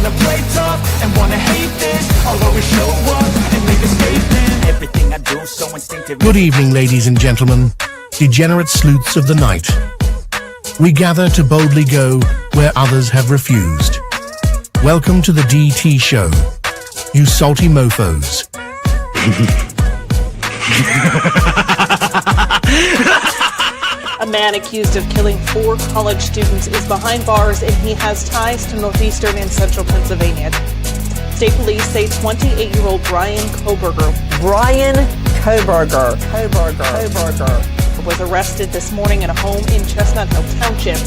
wanna play tough and wanna hate this, I'll always show up and make a statement. Everything I do so instinctive. Good evening, ladies and gentlemen, degenerate sleuths of the night. We gather to boldly go where others have refused. Welcome to the DT show, you salty mofos. A man accused of killing 4 college students is behind bars, and he has ties to northeastern and central Pennsylvania. State police say 28-year-old Bryan Kohberger was arrested this morning in a home in Chestnut Hill Township.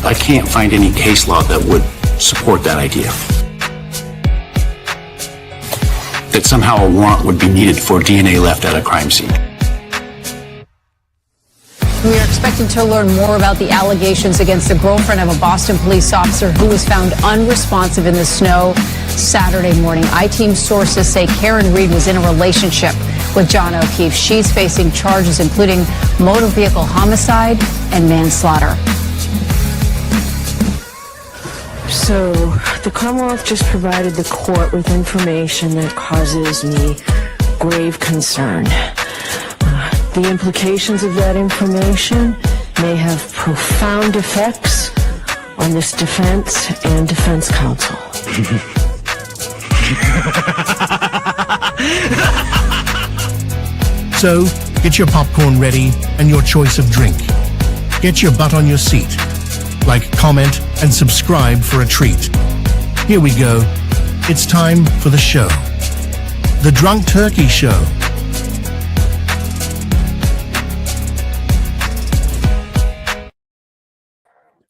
I can't find any case law that would support that idea. That somehow a warrant would be needed for DNA left at a crime scene. We are expecting to learn more about the allegations against the girlfriend of a Boston police officer who was found unresponsive in the snow Saturday morning. I-Team sources say Karen Reed was in a relationship with John O'Keefe. She's facing charges including motor vehicle homicide and manslaughter. So, the Commonwealth just provided the court with information that causes me grave concern. The implications of that information may have profound effects on this defense and defense counsel. So, get your popcorn ready and your choice of drink. Get your butt on your seat. Like, comment, and subscribe for a treat. Here we go. It's time for the show. The Drunk Turkey Show.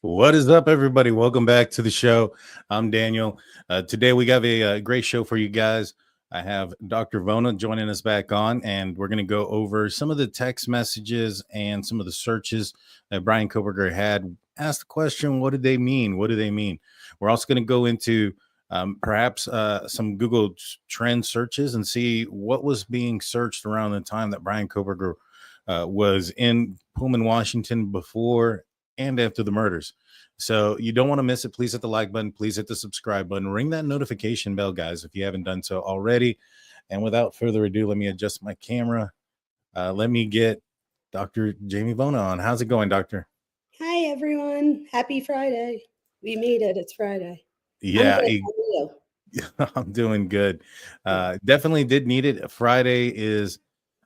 What is up, everybody? Welcome back to the show. I'm Daniel. Today we got a great show for you guys. I have Dr. Vona joining us back on, and we're going to go over some of the text messages and some of the searches that Bryan Kohberger had. Asked the question, what did they mean? What do they mean? We're also going to go into perhaps some Google trend searches and see what was being searched around the time that Bryan Kohberger was in Pullman, Washington before and after the murders. So you don't want to miss it. Please hit the like button. Please hit the subscribe button. Ring that notification bell, guys, if you haven't done so already. And without further ado, let me adjust my camera. Let me get Dr. Jaime Vona on. How's it going, doctor? Hi, everyone. Happy Friday. We made it. It's Friday. Yeah. I'm doing good. Definitely did need it. Friday is,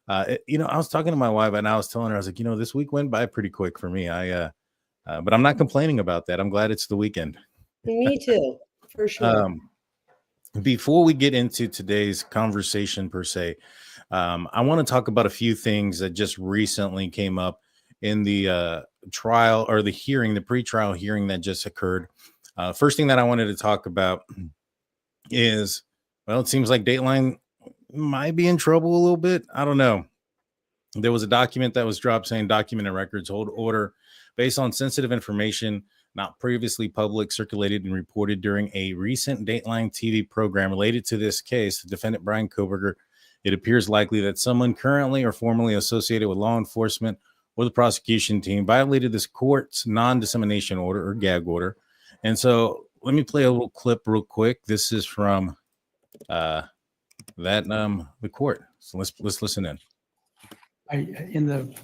I was talking to my wife and I was telling her, I was like, this week went by pretty quick for me. But I'm not complaining about that. I'm glad it's the weekend. Me too, for sure. Before we get into today's conversation per se, I want to talk about a few things that just recently came up in the trial or the hearing, the pretrial hearing that just occurred. First thing that I wanted to talk about is, well, it seems like Dateline might be in trouble a little bit. I don't know. There was a document that was dropped saying documented records hold order based on sensitive information not previously public, circulated and reported during a recent Dateline TV program related to this case, the defendant Bryan Kohberger. It appears likely that someone currently or formerly associated with law enforcement or the prosecution team violated this court's non-dissemination order or gag order. And so let me play a little clip real quick. This is from the court. So let's listen in. In the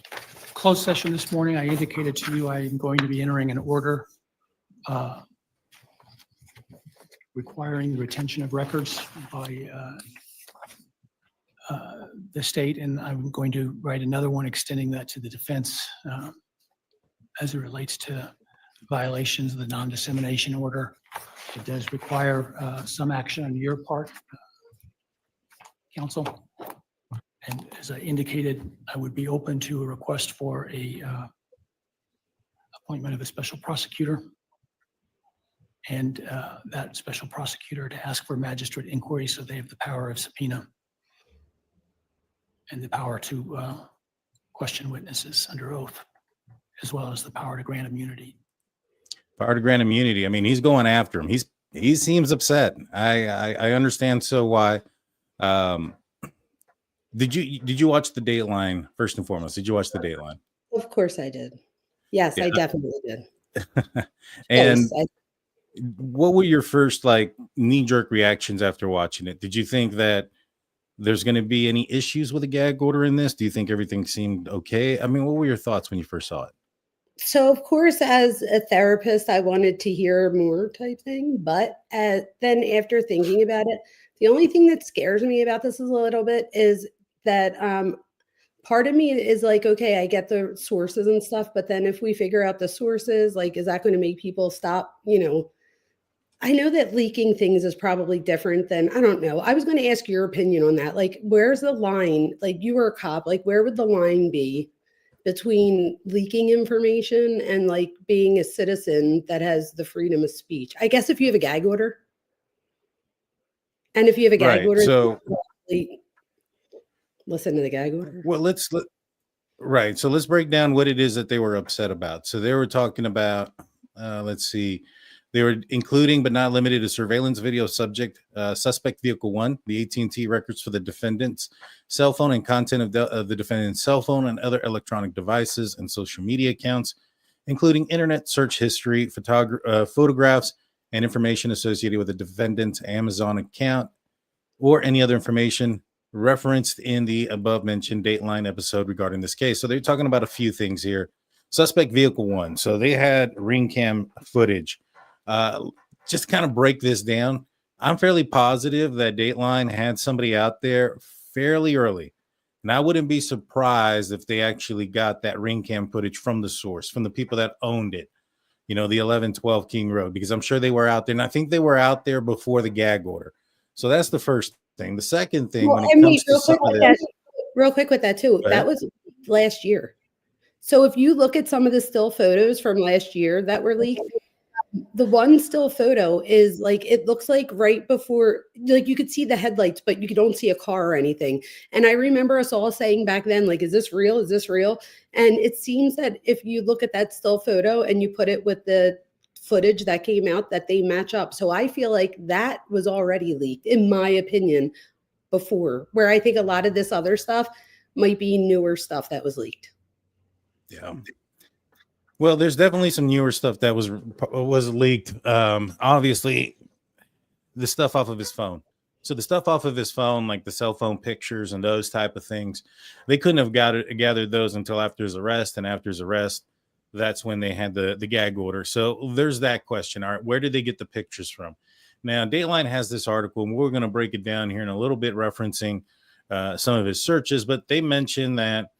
closed session this morning, I indicated to you I'm going to be entering an order requiring the retention of records by the state, and I'm going to write another one extending that to the defense as it relates to violations of the non-dissemination order. It does require some action on your part, counsel. And as I indicated, I would be open to a request for a appointment of a special prosecutor, and that special prosecutor to ask for magistrate inquiry, so they have the power of subpoena and the power to question witnesses under oath, as well as the power to grant immunity. Power to grant immunity. I mean, he's going after him. He seems upset. I understand. So why? Did you watch the Dateline first and foremost? Did you watch the Dateline? Of course I did. Yes, yeah. I definitely did. And what were your first like knee-jerk reactions after watching it? Did you think that there's going to be any issues with a gag order in this? Do you think everything seemed okay? I mean, what were your thoughts when you first saw it? So, of course, as a therapist, I wanted to hear more type thing. But then after thinking about it, the only thing that scares me about this is a little bit is that part of me is like, okay, I get the sources and stuff. But then if we figure out the sources, like, is that going to make people stop, I know that leaking things is probably different than, I don't know. I was going to ask your opinion on that. Like, where's the line? Like, you were a cop. Like, where would the line be between leaking information and like being a citizen that has the freedom of speech? I guess if you have a gag order. And if you have a gag Right. order, So, listen to the gag order. well, right. So let's break down what it is that they were upset about. So they were talking about, let's see, they were including but not limited to surveillance video suspect vehicle 1, the AT&T records for the defendant's cell phone and content of the defendant's cell phone and other electronic devices and social media accounts, including internet search history, photographs, and information associated with the defendant's Amazon account or any other information referenced in the above mentioned Dateline episode regarding this case. So they're talking about a few things here. Suspect vehicle 1. So they had ring cam footage. Just kind of break this down. I'm fairly positive that Dateline had somebody out there fairly early. And I wouldn't be surprised if they actually got that ring cam footage from the source, from the people that owned it, the 1112 King Road, because I'm sure they were out there. And I think they were out there before the gag order. So that's the first thing. The second thing, when it comes to some of this, real quick with that too, that was last year. So if you look at some of the still photos from last year that were leaked, the one still photo is like, it looks like right before, like you could see the headlights, but you don't see a car or anything. And I remember us all saying back then, like, is this real? Is this real? And it seems that if you look at that still photo and you put it with the footage that came out, that they match up. So I feel like that was already leaked, in my opinion, before, where I think a lot of this other stuff might be newer stuff that was leaked. Yeah. Well, there's definitely some newer stuff that was leaked. Obviously, the stuff off of his phone. So the stuff off of his phone, like the cell phone pictures and those type of things, they couldn't have gathered those until after his arrest. And after his arrest, that's when they had the gag order. So there's that question. All right, where did they get the pictures from? Now, Dateline has this article, and we're going to break it down here in a little bit, referencing some of his searches. But they mentioned that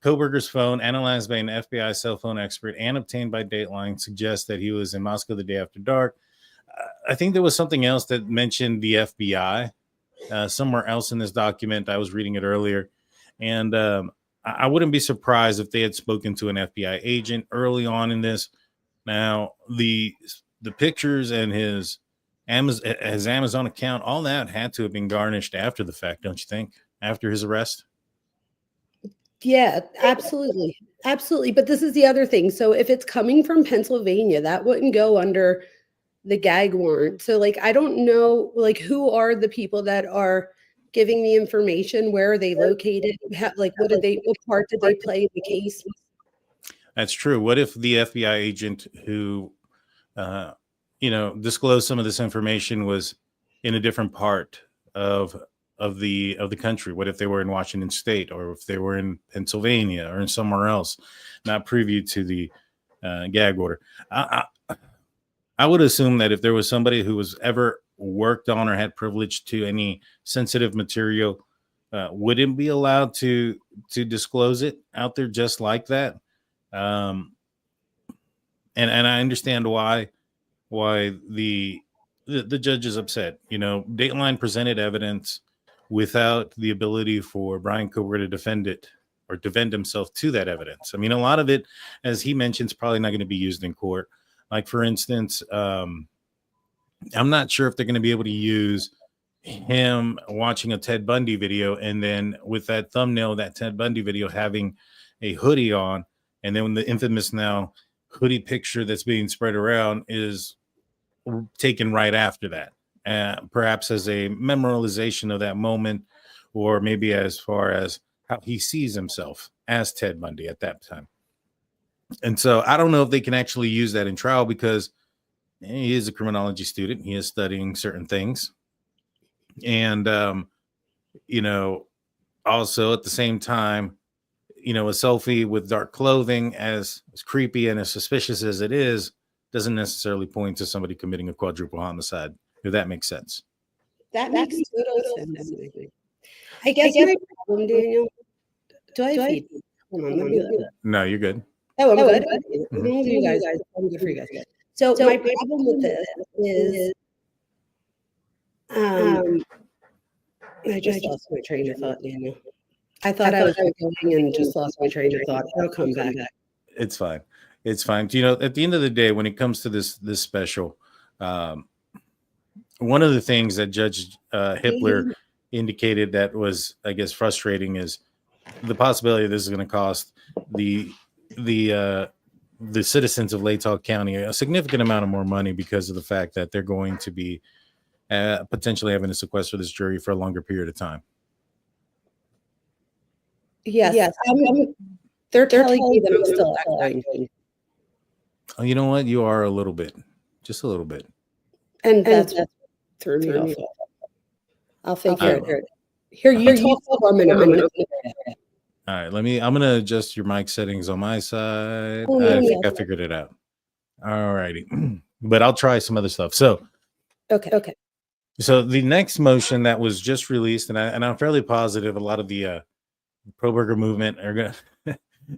Kohberger's phone, analyzed by an FBI cell phone expert and obtained by Dateline, suggests that he was in Moscow the day after dark. I think there was something else that mentioned the FBI somewhere else in this document. I was reading it earlier. And I wouldn't be surprised if they had spoken to an FBI agent early on in this. Now, the pictures and his Amazon account, all that had to have been garnished after the fact, don't you think? After his arrest? Yeah, absolutely. Absolutely. But this is the other thing. So if it's coming from Pennsylvania, that wouldn't go under the gag warrant. So like, I don't know, like, who are the people that are giving the information? Where are they located? Like, what part did they play in the case? That's true. What if the FBI agent who, disclosed some of this information was in a different part of the country? What if they were in Washington State, or if they were in Pennsylvania or in somewhere else, not privy to the gag order? I would assume that if there was somebody who was ever worked on or had privilege to any sensitive material, wouldn't be allowed to disclose it out there just like that. And I understand why the judge is upset. Dateline presented evidence without the ability for Bryan Kohberger to defend it or defend himself to that evidence. I mean, a lot of it, as he mentioned, is probably not going to be used in court. Like, for instance, I'm not sure if they're going to be able to use him watching a Ted Bundy video, and then with that thumbnail, that Ted Bundy video, having a hoodie on, and then when the infamous now hoodie picture that's being spread around is taken right after that, perhaps as a memorialization of that moment, or maybe as far as how he sees himself as Ted Bundy at that time. And so I don't know if they can actually use that in trial, because He is a criminology student. He is studying certain things. And, also at the same time, a selfie with dark clothing, as creepy and as suspicious as it is, doesn't necessarily point to somebody committing a quadruple homicide, if that makes sense. That makes total sense. I guess my problem, Daniel. Do I have feedback? Hold on, let me look. No, you're good. Oh, I'm good. You guys, I'm good for you guys. So my problem with this is, I just lost my train of thought, Daniel. I thought I was going and just lost my train of thought. I'll come back. It's fine. It's fine. At the end of the day, when it comes to this special, one of the things that Judge Hippler indicated that was, I guess, frustrating is the possibility this is going to cost the citizens of Latah County a significant amount of more money because of the fact that they're going to be potentially having to sequester this jury for a longer period of time. Yes. They're telling me that I'm still acting. Oh, you know what? You are a little bit, just a little bit. And that's threw me off. I'll figure it out. Here, you talk for a minute. I'm gonna figure it out. All right, I'm gonna adjust your mic settings on my side. Oh, I think I figured it out. All righty, but I'll try some other stuff. So, okay. So the next motion that was just released, and I'm fairly positive a lot of the pro-burger movement are gonna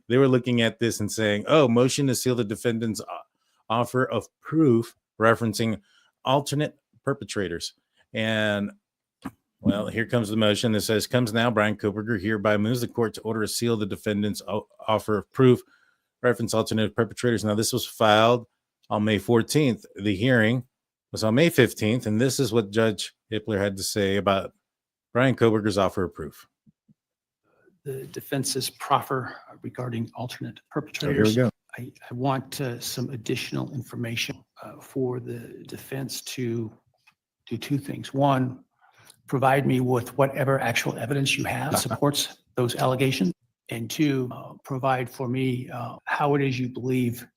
they were looking at this and saying, "Oh, motion to seal the defendant's offer of proof referencing alternate perpetrators." And well, here comes the motion that says, "Comes now, Bryan Kohberger hereby moves the court to order to seal the defendant's offer of proof reference alternate perpetrators." Now, this was filed on May 14th. The hearing was on May 15th, and this is what Judge Hippler had to say about Bryan Kohberger's offer of proof. The defense's proffer regarding alternate perpetrators. Here we go. I want some additional information for the defense to do two things. One, provide me with whatever actual evidence you have supports those allegations. And two, provide for me how it is you believe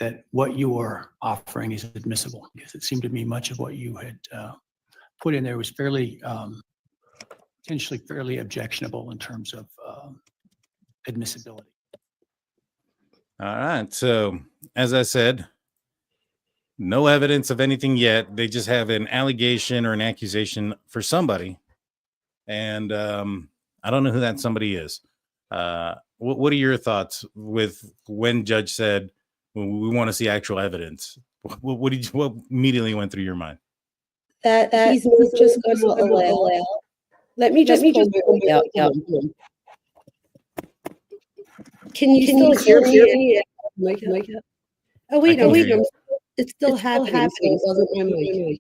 that what you are offering is admissible. Because it seemed to me much of what you had put in there was fairly potentially fairly objectionable in terms of admissibility. All right. So, as I said, no evidence of anything yet. They just have an allegation or an accusation for somebody. And I don't know who that somebody is. What are your thoughts with when Judge said, we want to see actual evidence? What immediately went through your mind? That he's not just going to allow. Let me just pull it out. Can you still hear me? Oh, wait. It's still happening. It wasn't my mic.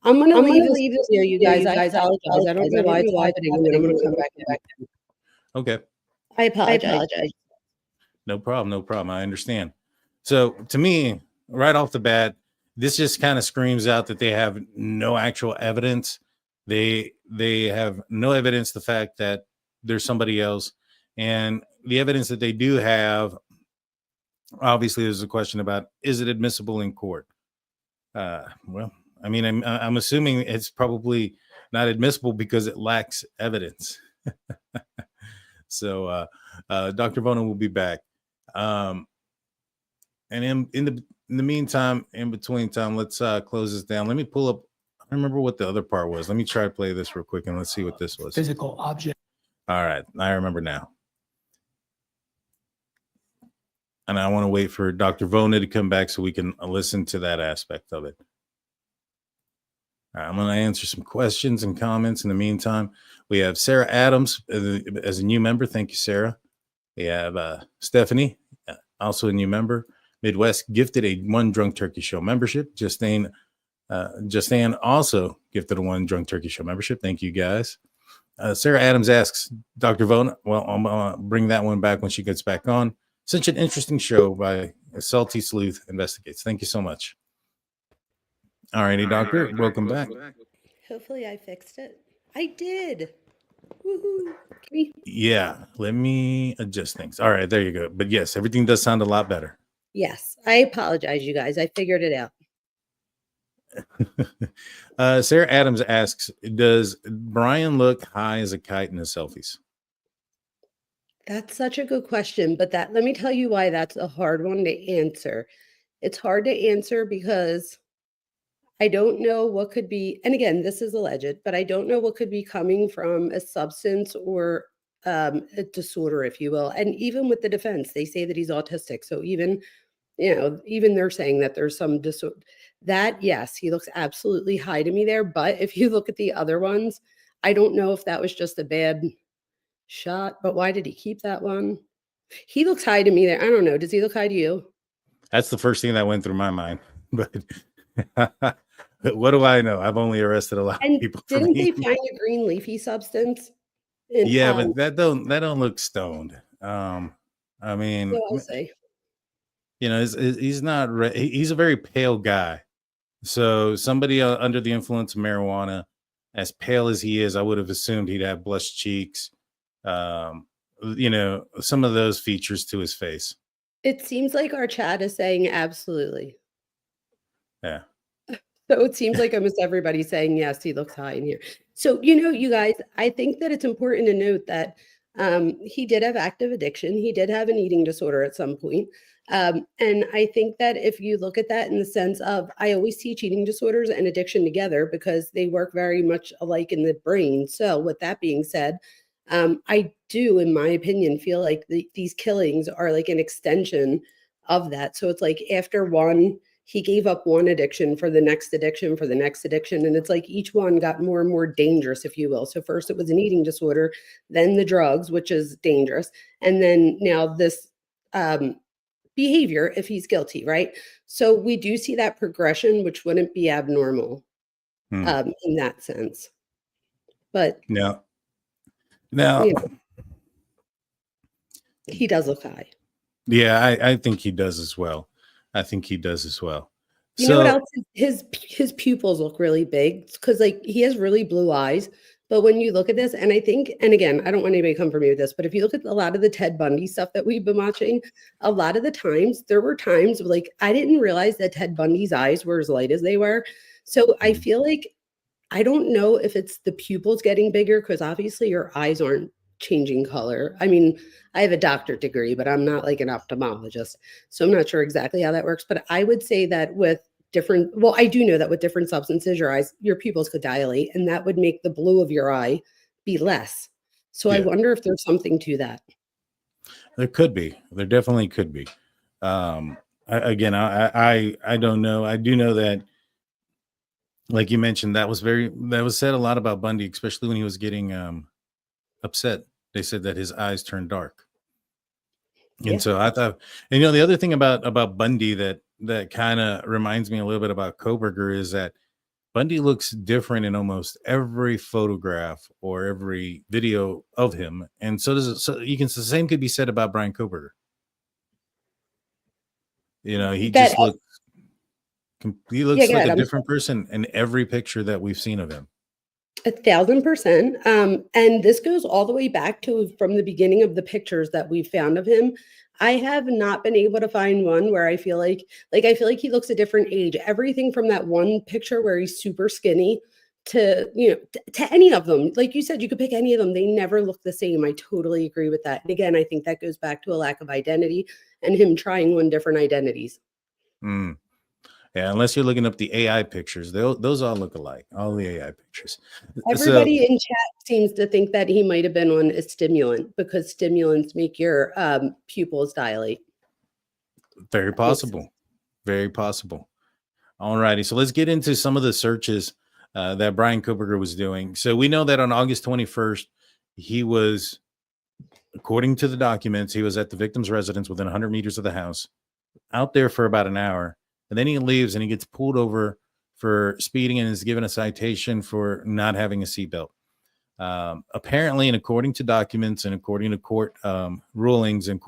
I'm going to leave this here, you guys. I apologize. I don't know why it's happening. And then I'm going to come back. Okay. I apologize. No problem. I understand. So to me, right off the bat, this just kind of screams out that they have no actual evidence. They have no evidence the fact that there's somebody else. And the evidence that they do have, obviously there's a question about, is it admissible in court? Well, I mean, I'm assuming it's probably not admissible because it lacks evidence. So Dr. Vona will be back. And in the meantime, in between time, let's close this down. Let me pull up. I don't remember what the other part was. Let me try to play this real quick and let's see what this was. Physical object. All right. I remember now. And I want to wait for Dr. Vona to come back so we can listen to that aspect of it. All right, I'm going to answer some questions and comments in the meantime. We have Sarah Adams as a new member. Thank you, Sarah. We have Stephanie, also a new member. Midwest gifted a One Drunk Turkey Show membership. Justine also gifted a One Drunk Turkey Show membership. Thank you, guys. Sarah Adams asks, Dr. Vona, well, I'm going to bring that one back when she gets back on. Such an interesting show by Salty Sleuth Investigates. Thank you so much. All righty, Doctor. Welcome back. Hopefully I fixed it. I did. Woohoo. Yeah, let me adjust things. All right, there you go. But yes, everything does sound a lot better. Yes, I apologize, you guys. I figured it out. Sarah Adams asks, does Brian look high as a kite in his selfies? That's such a good question, but let me tell you why that's a hard one to answer. It's hard to answer because I don't know what could be, and again, this is alleged, but I don't know what could be coming from a substance or a disorder, if you will. And even with the defense, they say that he's autistic. So even, even they're saying that there's some disorder. That, yes, he looks absolutely high to me there. But if you look at the other ones, I don't know if that was just a bad shot, but why did he keep that one? He looks high to me there. I don't know. Does he look high to you? That's the first thing that went through my mind. But what do I know? I've only arrested a lot of And people. didn't they find a green leafy substance? Yeah, but that don't look stoned. I mean, So I'll say. he's not. He's a very pale guy. So somebody under the influence of marijuana, as pale as he is, I would have assumed he'd have blush cheeks. Some of those features to his face. It seems like our chat is saying absolutely. Yeah. So it seems like almost everybody's saying, yes, he looks high in here. So, you guys, I think that it's important to note that he did have active addiction. He did have an eating disorder at some point. And I think that if you look at that in the sense of, I always teach eating disorders and addiction together because they work very much alike in the brain. So with that being said, I do, in my opinion, feel like these killings are like an extension of that. So it's like after one, he gave up one addiction for the next addiction, for the next addiction. And it's like each one got more and more dangerous, if you will. So first it was an eating disorder, then the drugs, which is dangerous. And then now this behavior, if he's guilty, right? So we do see that progression, which wouldn't be abnormal in that sense. But now, he does look high. Yeah, I think he does as well. I think he does as well. You know what else? His pupils look really big because like he has really blue eyes. But when you look at this, and I think, and again, I don't want anybody to come for me with this, but if you look at a lot of the Ted Bundy stuff that we've been watching, a lot of the times there were times like I didn't realize that Ted Bundy's eyes were as light as they were. So I feel like I don't know if it's the pupils getting bigger because obviously your eyes aren't changing color. I mean, I have a doctorate degree, but I'm not like an ophthalmologist. So I'm not sure exactly how that works. But I would say that with I do know that with different substances, your pupils could dilate, and that would make the blue of your eye be less. So I wonder if there's something to that. There could be. There definitely could be. I don't know. I do know that, like you mentioned, that was said a lot about Bundy, especially when he was getting upset. They said that his eyes turned dark. And so I thought, and the other thing about Bundy that kind of reminds me a little bit about Kohberger is that Bundy looks different in almost every photograph or every video of him. And so the same could be said about Bryan Kohberger. He just looks like a different person in every picture that we've seen of him. 1,000%. And this goes all the way back to from the beginning of the pictures that we found of him. I have not been able to find one where I feel like he looks a different age. Everything from that one picture where he's super skinny to, to any of them. Like you said, you could pick any of them. They never look the same. I totally agree with that. And again, I think that goes back to a lack of identity and him trying on different identities. Yeah, unless you're looking up the AI pictures, those all look alike. All the AI pictures. Everybody in chat seems to think that he might have been on a stimulant because stimulants make your pupils dilate. Very possible. Very possible. All righty. So let's get into some of the searches that Bryan Kohberger was doing. So we know that on August 21st, he was, according to the documents, he was at the victim's residence within 100 meters of the house, out there for about an hour. And then he leaves and he gets pulled over for speeding and is given a citation for not having a seatbelt. Apparently, and according to documents and according to court rulings and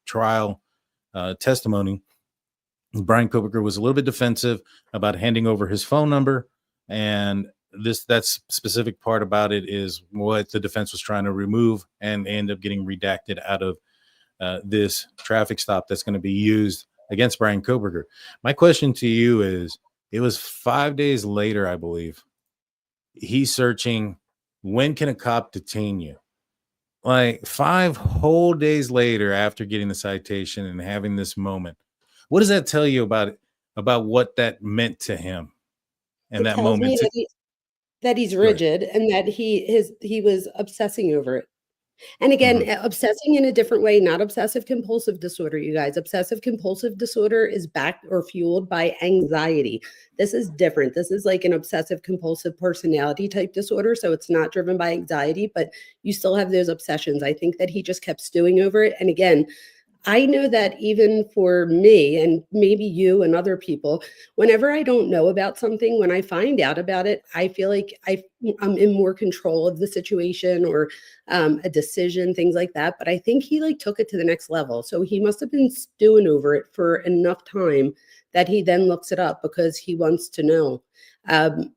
trial testimony, Bryan Kohberger was a little bit defensive about handing over his phone number. And that specific part about it is what the defense was trying to remove and end up getting redacted out of this traffic stop that's going to be used against Bryan Kohberger. My question to you is, It was 5 days later, I believe. He's searching, when can a cop detain you? Like 5 whole days later after getting the citation and having this moment. What does that tell you about what that meant to him in It that tells me moment? that he's Go ahead. rigid and that he was obsessing over it. And again, Mhm. obsessing in a different way, not obsessive compulsive disorder, you guys. Obsessive compulsive disorder is backed or fueled by anxiety. This is different. This is like an obsessive compulsive personality type disorder. So it's not driven by anxiety, but you still have those obsessions. I think that he just kept stewing over it. And again, I know that even for me and maybe you and other people, whenever I don't know about something, when I find out about it, I feel like I'm in more control of the situation or a decision, things like that. But I think he like took it to the next level. So he must have been stewing over it for enough time that he then looks it up because he wants to know. Um,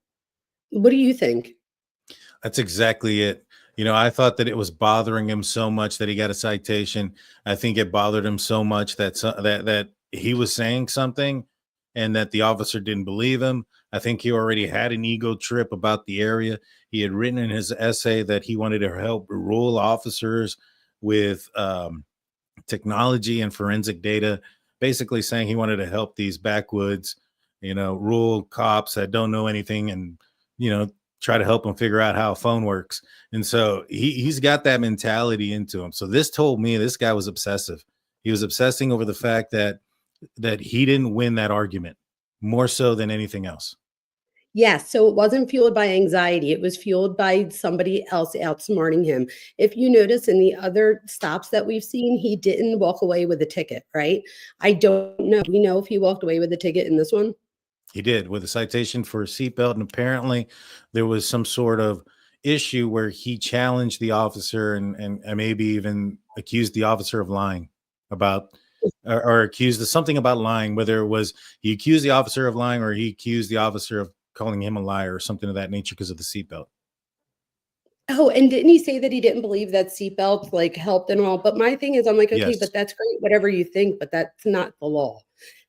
what do you think? That's exactly it. I thought that it was bothering him so much that he got a citation. I think it bothered him so much that he was saying something and that the officer didn't believe him. I think he already had an ego trip about the area. He had written in his essay that he wanted to help rural officers with technology and forensic data, basically saying he wanted to help these backwoods, rural cops that don't know anything and, you know, try to help them figure out how a phone works. And so he's got that mentality into him. So this told me this guy was obsessive. He was obsessing over the fact that he didn't win that argument more so than anything else. Yes, so it wasn't fueled by anxiety, it was fueled by somebody else outsmarting him. If you notice in the other stops that we've seen, he didn't walk away with a ticket, right? I don't know. Do we know if he walked away with a ticket in this one? He did, with a citation for a seatbelt, and apparently there was some sort of issue where he challenged the officer and maybe even accused the officer of lying about or accused of something about lying, whether it was he accused the officer of lying or he accused the officer of calling him a liar or something of that nature because of the seatbelt. Oh, and didn't he say that he didn't believe that seatbelts, like, helped and all? But my thing is, I'm like, "Okay, Yes. but that's great, whatever you think, but that's not the law."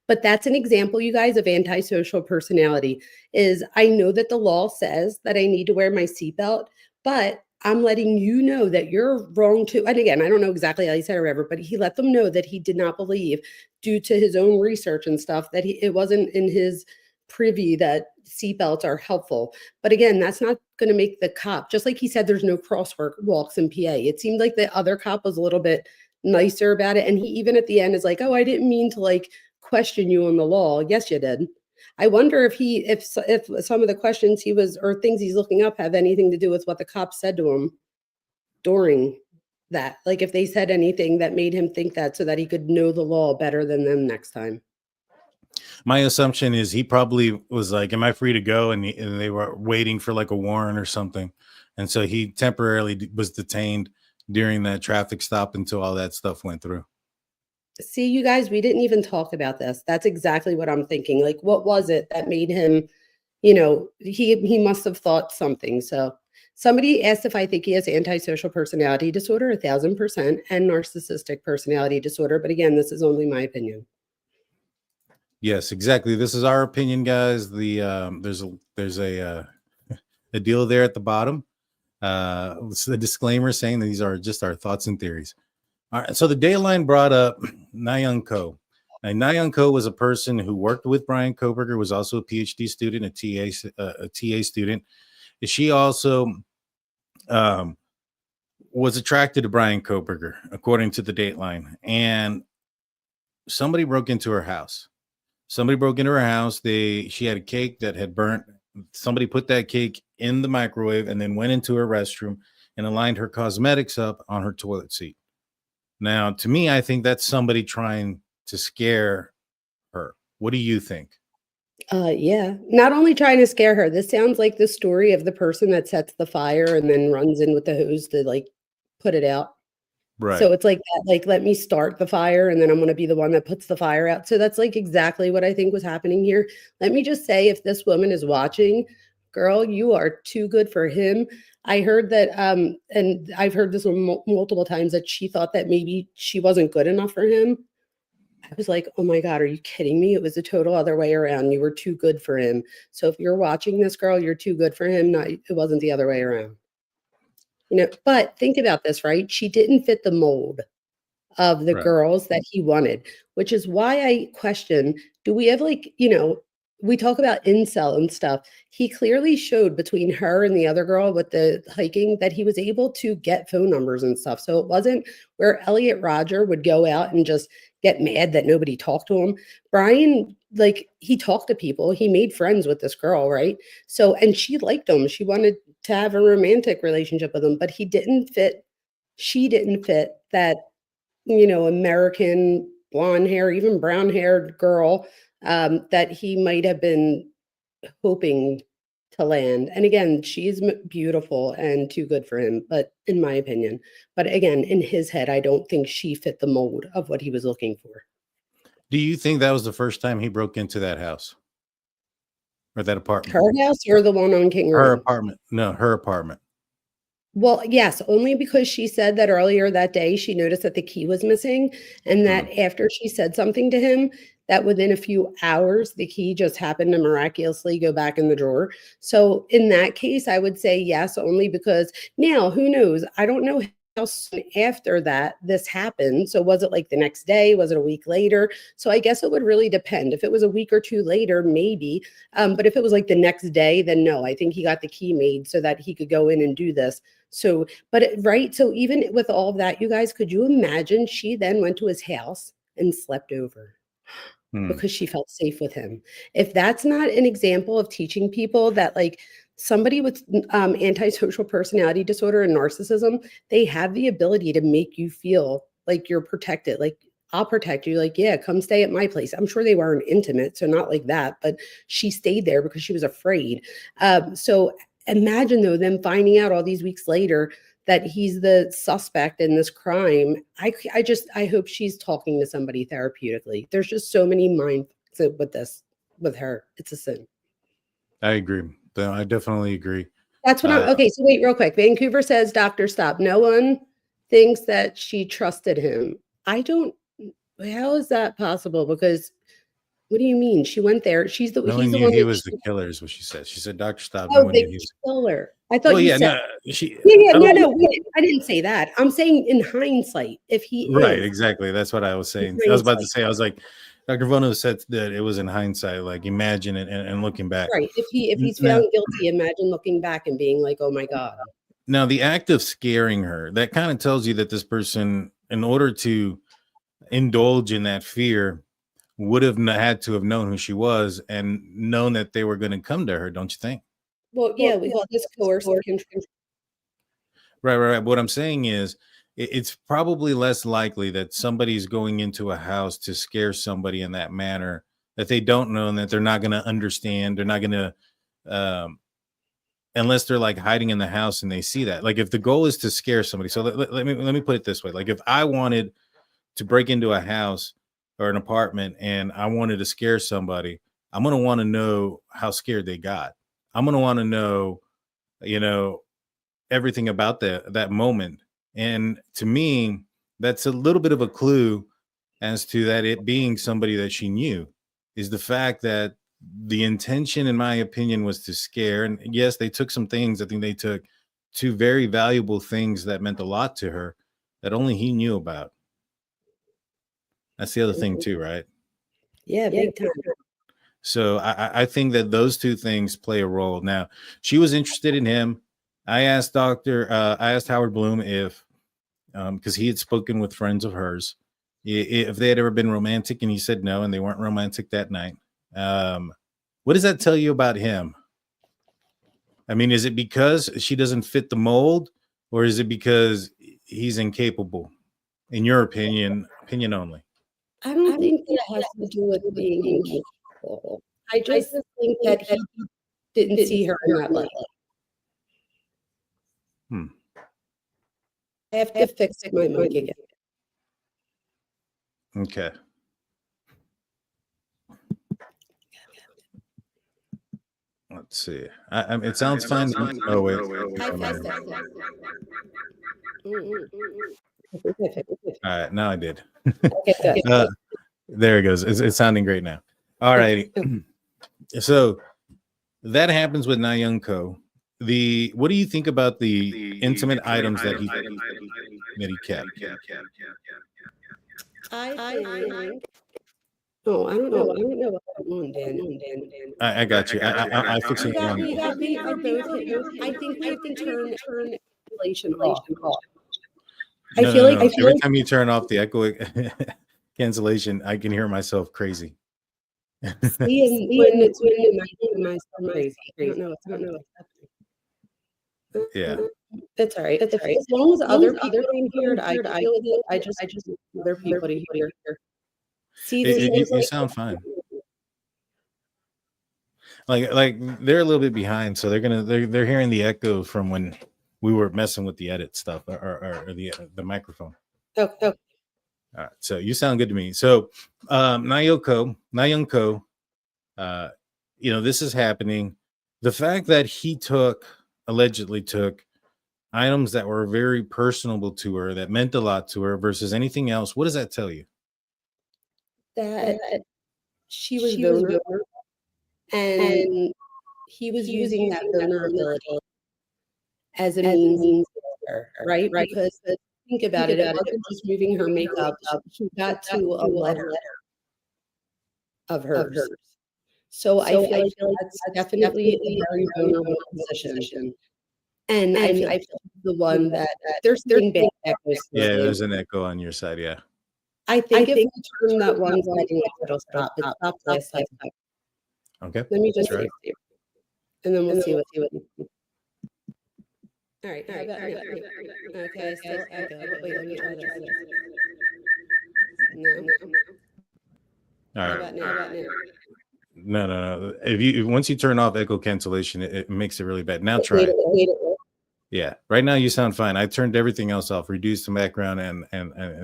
But that's an example, you guys, of antisocial personality, is I know that the law says that I need to wear my seatbelt, but I'm letting you know that you're wrong too. And again, I don't know exactly how he said or whatever, but he let them know that he did not believe, due to his own research and stuff, that it wasn't in his privy that seatbelts are helpful. But again, that's not going to make the cop, just like he said, there's no crosswalk walks in PA. It seemed like the other cop was a little bit nicer about it. And he even at the end is like, "Oh, I didn't mean to like question you on the law." Yes, you did. I wonder if some of the questions he was or things he's looking up have anything to do with what the cops said to him during that. Like if they said anything that made him think that so that he could know the law better than them next time. My assumption is he probably was like, "Am I free to go?" And they were waiting for like a warrant or something, and so he temporarily was detained during that traffic stop until all that stuff went through. See, you guys, we didn't even talk about this. That's exactly what I'm thinking. Like, what was it that made him, he must have thought something. So somebody asked if I think he has antisocial personality disorder, 1,000%, and narcissistic personality disorder. But again, this is only my opinion. Yes, exactly. This is our opinion, guys. There's a deal there at the bottom. It's a disclaimer saying that these are just our thoughts and theories. All right. So the Dayline brought up Nayoung Ko. Now, Nayoung Ko was a person who worked with Bryan Kohberger, was also a PhD student, a TA student. She also was attracted to Bryan Kohberger, according to the Dateline. And somebody broke into her house. She had a cake that had burnt. Somebody put that cake in the microwave and then went into her restroom and aligned her cosmetics up on her toilet seat. Now, to me, I think that's somebody trying to scare her. What do you think? Yeah. Not only trying to scare her, this sounds like the story of the person that sets the fire and then runs in with the hose to like put it out. Right. So it's like that, like, let me start the fire and then I'm going to be the one that puts the fire out. So that's like exactly what I think was happening here. Let me just say, if this woman is watching, girl, you are too good for him. I heard that, and I've heard this multiple times, that she thought that maybe she wasn't good enough for him. I was like, oh my God, are you kidding me? It was a total other way around. You were too good for him. So if you're watching this, girl, you're too good for him. Not, it wasn't the other way around. But think about this, right? She didn't fit the mold of the Right. girls that he wanted, which is why I question, do we have we talk about incel and stuff. He clearly showed between her and the other girl with the hiking that he was able to get phone numbers and stuff. So it wasn't where Elliot Rodger would go out and just get mad that nobody talked to him. Bryan, he talked to people. He made friends with this girl, right? So, and she liked him. She wanted to have a romantic relationship with him, but she didn't fit that American blonde hair, even brown haired girl that he might have been hoping to land. And again, she's beautiful and too good for him, but in my opinion, but again, in his head, I don't think she fit the mold of what he was looking for. Do you think that was the first time he broke into that house or that apartment? Her house or the one on King Road? Her apartment. No, her apartment. Well, yes, only because she said that earlier that day she noticed that the key was missing, and that after she said something to him, that within a few hours the key just happened to miraculously go back in the drawer. So in that case, I would say yes, only because now who knows? I don't know how soon after that this happened. So was it like the next day? Was it a week later? So I guess it would really depend. If it was a week or two later, maybe. But if it was like the next day, then no, I think he got the key made so that he could go in and do this. So, right. So even with all of that, you guys, could you imagine she then went to his house and slept over because she felt safe with him? If that's not an example of teaching people that somebody with antisocial personality disorder and narcissism, they have the ability to make you feel like you're protected. Like, I'll protect you. Like, yeah, come stay at my place. I'm sure they weren't intimate, so not like that, but she stayed there because she was afraid. So imagine though, them finding out all these weeks later that he's the suspect in this crime. I hope she's talking to somebody therapeutically. There's just so many minds with her. It's a sin. I agree. I definitely agree. That's what okay. So wait, real quick. Vancouver says, Dr. Stop. No one thinks that she trusted him. How is that possible? Because what do you mean? She went there. He's the one. He was the killer, is what she said. She said, Dr. Stop. Oh, the killer. I thought you said. No, I didn't say that. I'm saying in hindsight, if he right, exactly. That's what I was saying. I was about to say. I was like, Dr. Vona said that it was in hindsight. Like, imagine it and looking back. Right. If he's found guilty, imagine looking back and being like, oh my God. Now, the act of scaring her, that kind of tells you that this person, in order to indulge in that fear, would have had to have known who she was and known that they were going to come to her, don't you think? Well, yeah, we call this coercive control. Right. What I'm saying is, it's probably less likely that somebody's going into a house to scare somebody in that manner that they don't know and that they're not going to understand. They're not going to, unless they're like hiding in the house and they see that. Like, if the goal is to scare somebody. So let me put it this way. Like, if I wanted to break into a house or an apartment and I wanted to scare somebody, I'm going to want to know how scared they got. I'm going to want to know, everything about that moment. And to me, that's a little bit of a clue as to that it being somebody that she knew, is the fact that the intention, in my opinion, was to scare. And yes, they took some things. I think they took two very valuable things that meant a lot to her that only he knew about. That's the other thing too, right? Yeah, big time. So I think that those two things play a role. Now, she was interested in him. I asked Howard Bloom if, because he had spoken with friends of hers, if they had ever been romantic, and he said no, and they weren't romantic that night. What does that tell you about him? I mean, is it because she doesn't fit the mold, or is it because he's incapable? In your opinion only? I don't think it has to do with being incapable. I just think that he didn't see her in that light. I have to fix my mic again. Okay. Let's see. It sounds fine. Oh, wait. All right. Now I did. There it goes. It's sounding great now. All righty. So that happens with Na Young Ko. What do you think about the intimate items that he kept? I think. Oh, I don't know. I don't know what's going on, Dan. I got you. I fix it. We got beat for both. I think we have to turn inflation off. I feel like every time you turn off the echo cancellation, I can hear myself crazy. when it's myself crazy. I don't know what's happening. Yeah, that's all right. That's all right. As long as other people are heard, I just other people to hear. See, you sound fine. Like they're a little bit behind, so they're hearing the echo from when we were messing with the edit stuff or the microphone. Okay. All right, so you sound good to me. So, Na Young Ko, this is happening. The fact that he allegedly took items that were very personable to her, that meant a lot to her, versus anything else. What does that tell you? That she was vulnerable, and he was using that vulnerability as a means, right? Because think about it wasn't just moving her makeup. She got to a letter of hers. So I feel like that's definitely a very vulnerable position. And I feel like the one that there's bad echoes. Yeah, there's an echo on your side. Yeah. I think if we turn that one setting, it'll stop. It stopped last time. Okay. Let me just see. And then we'll see what. All right. Okay, still echo. Wait, let me try this. No. All right. How about now? No. If once you turn off echo cancellation, it makes it really bad. Now try it. Wait. Yeah. Right now you sound fine. I turned everything else off, reduced the background and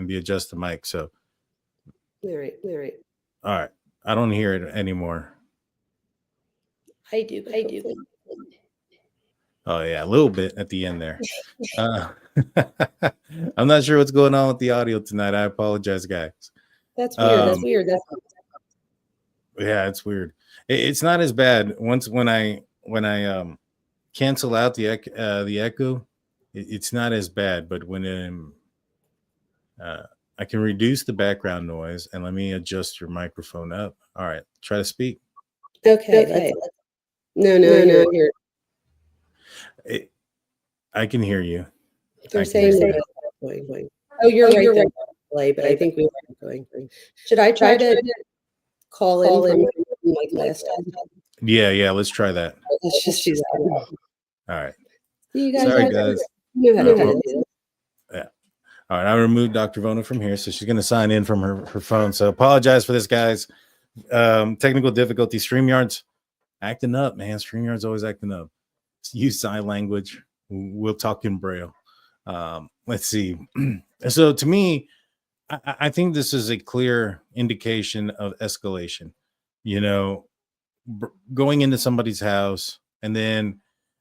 the adjust the mic. So. All right. All right. I don't hear it anymore. I do. Oh yeah, a little bit at the end there. I'm not sure what's going on with the audio tonight. I apologize, guys. That's weird. Yeah, it's weird. It's not as bad when I cancel out the echo. It's not as bad, but when I can reduce the background noise, and let me adjust your microphone up. All right, try to speak. Okay. No. Here. I can hear you. They're saying going. Oh, you're right there. Play, but I think we were going. Should I try to call in like last time? Yeah. Let's try that. Let's just do that. All right. You guys Sorry, guys. You know how to do this. Yeah. All right. I removed Dr. Vona from here, so she's going to sign in from her phone. So apologize for this, guys. Technical difficulty. StreamYard's acting up, man. StreamYard's always acting up. Use sign language. We'll talk in Braille. Let's see. So to me, I think this is a clear indication of escalation. Going into somebody's house, and then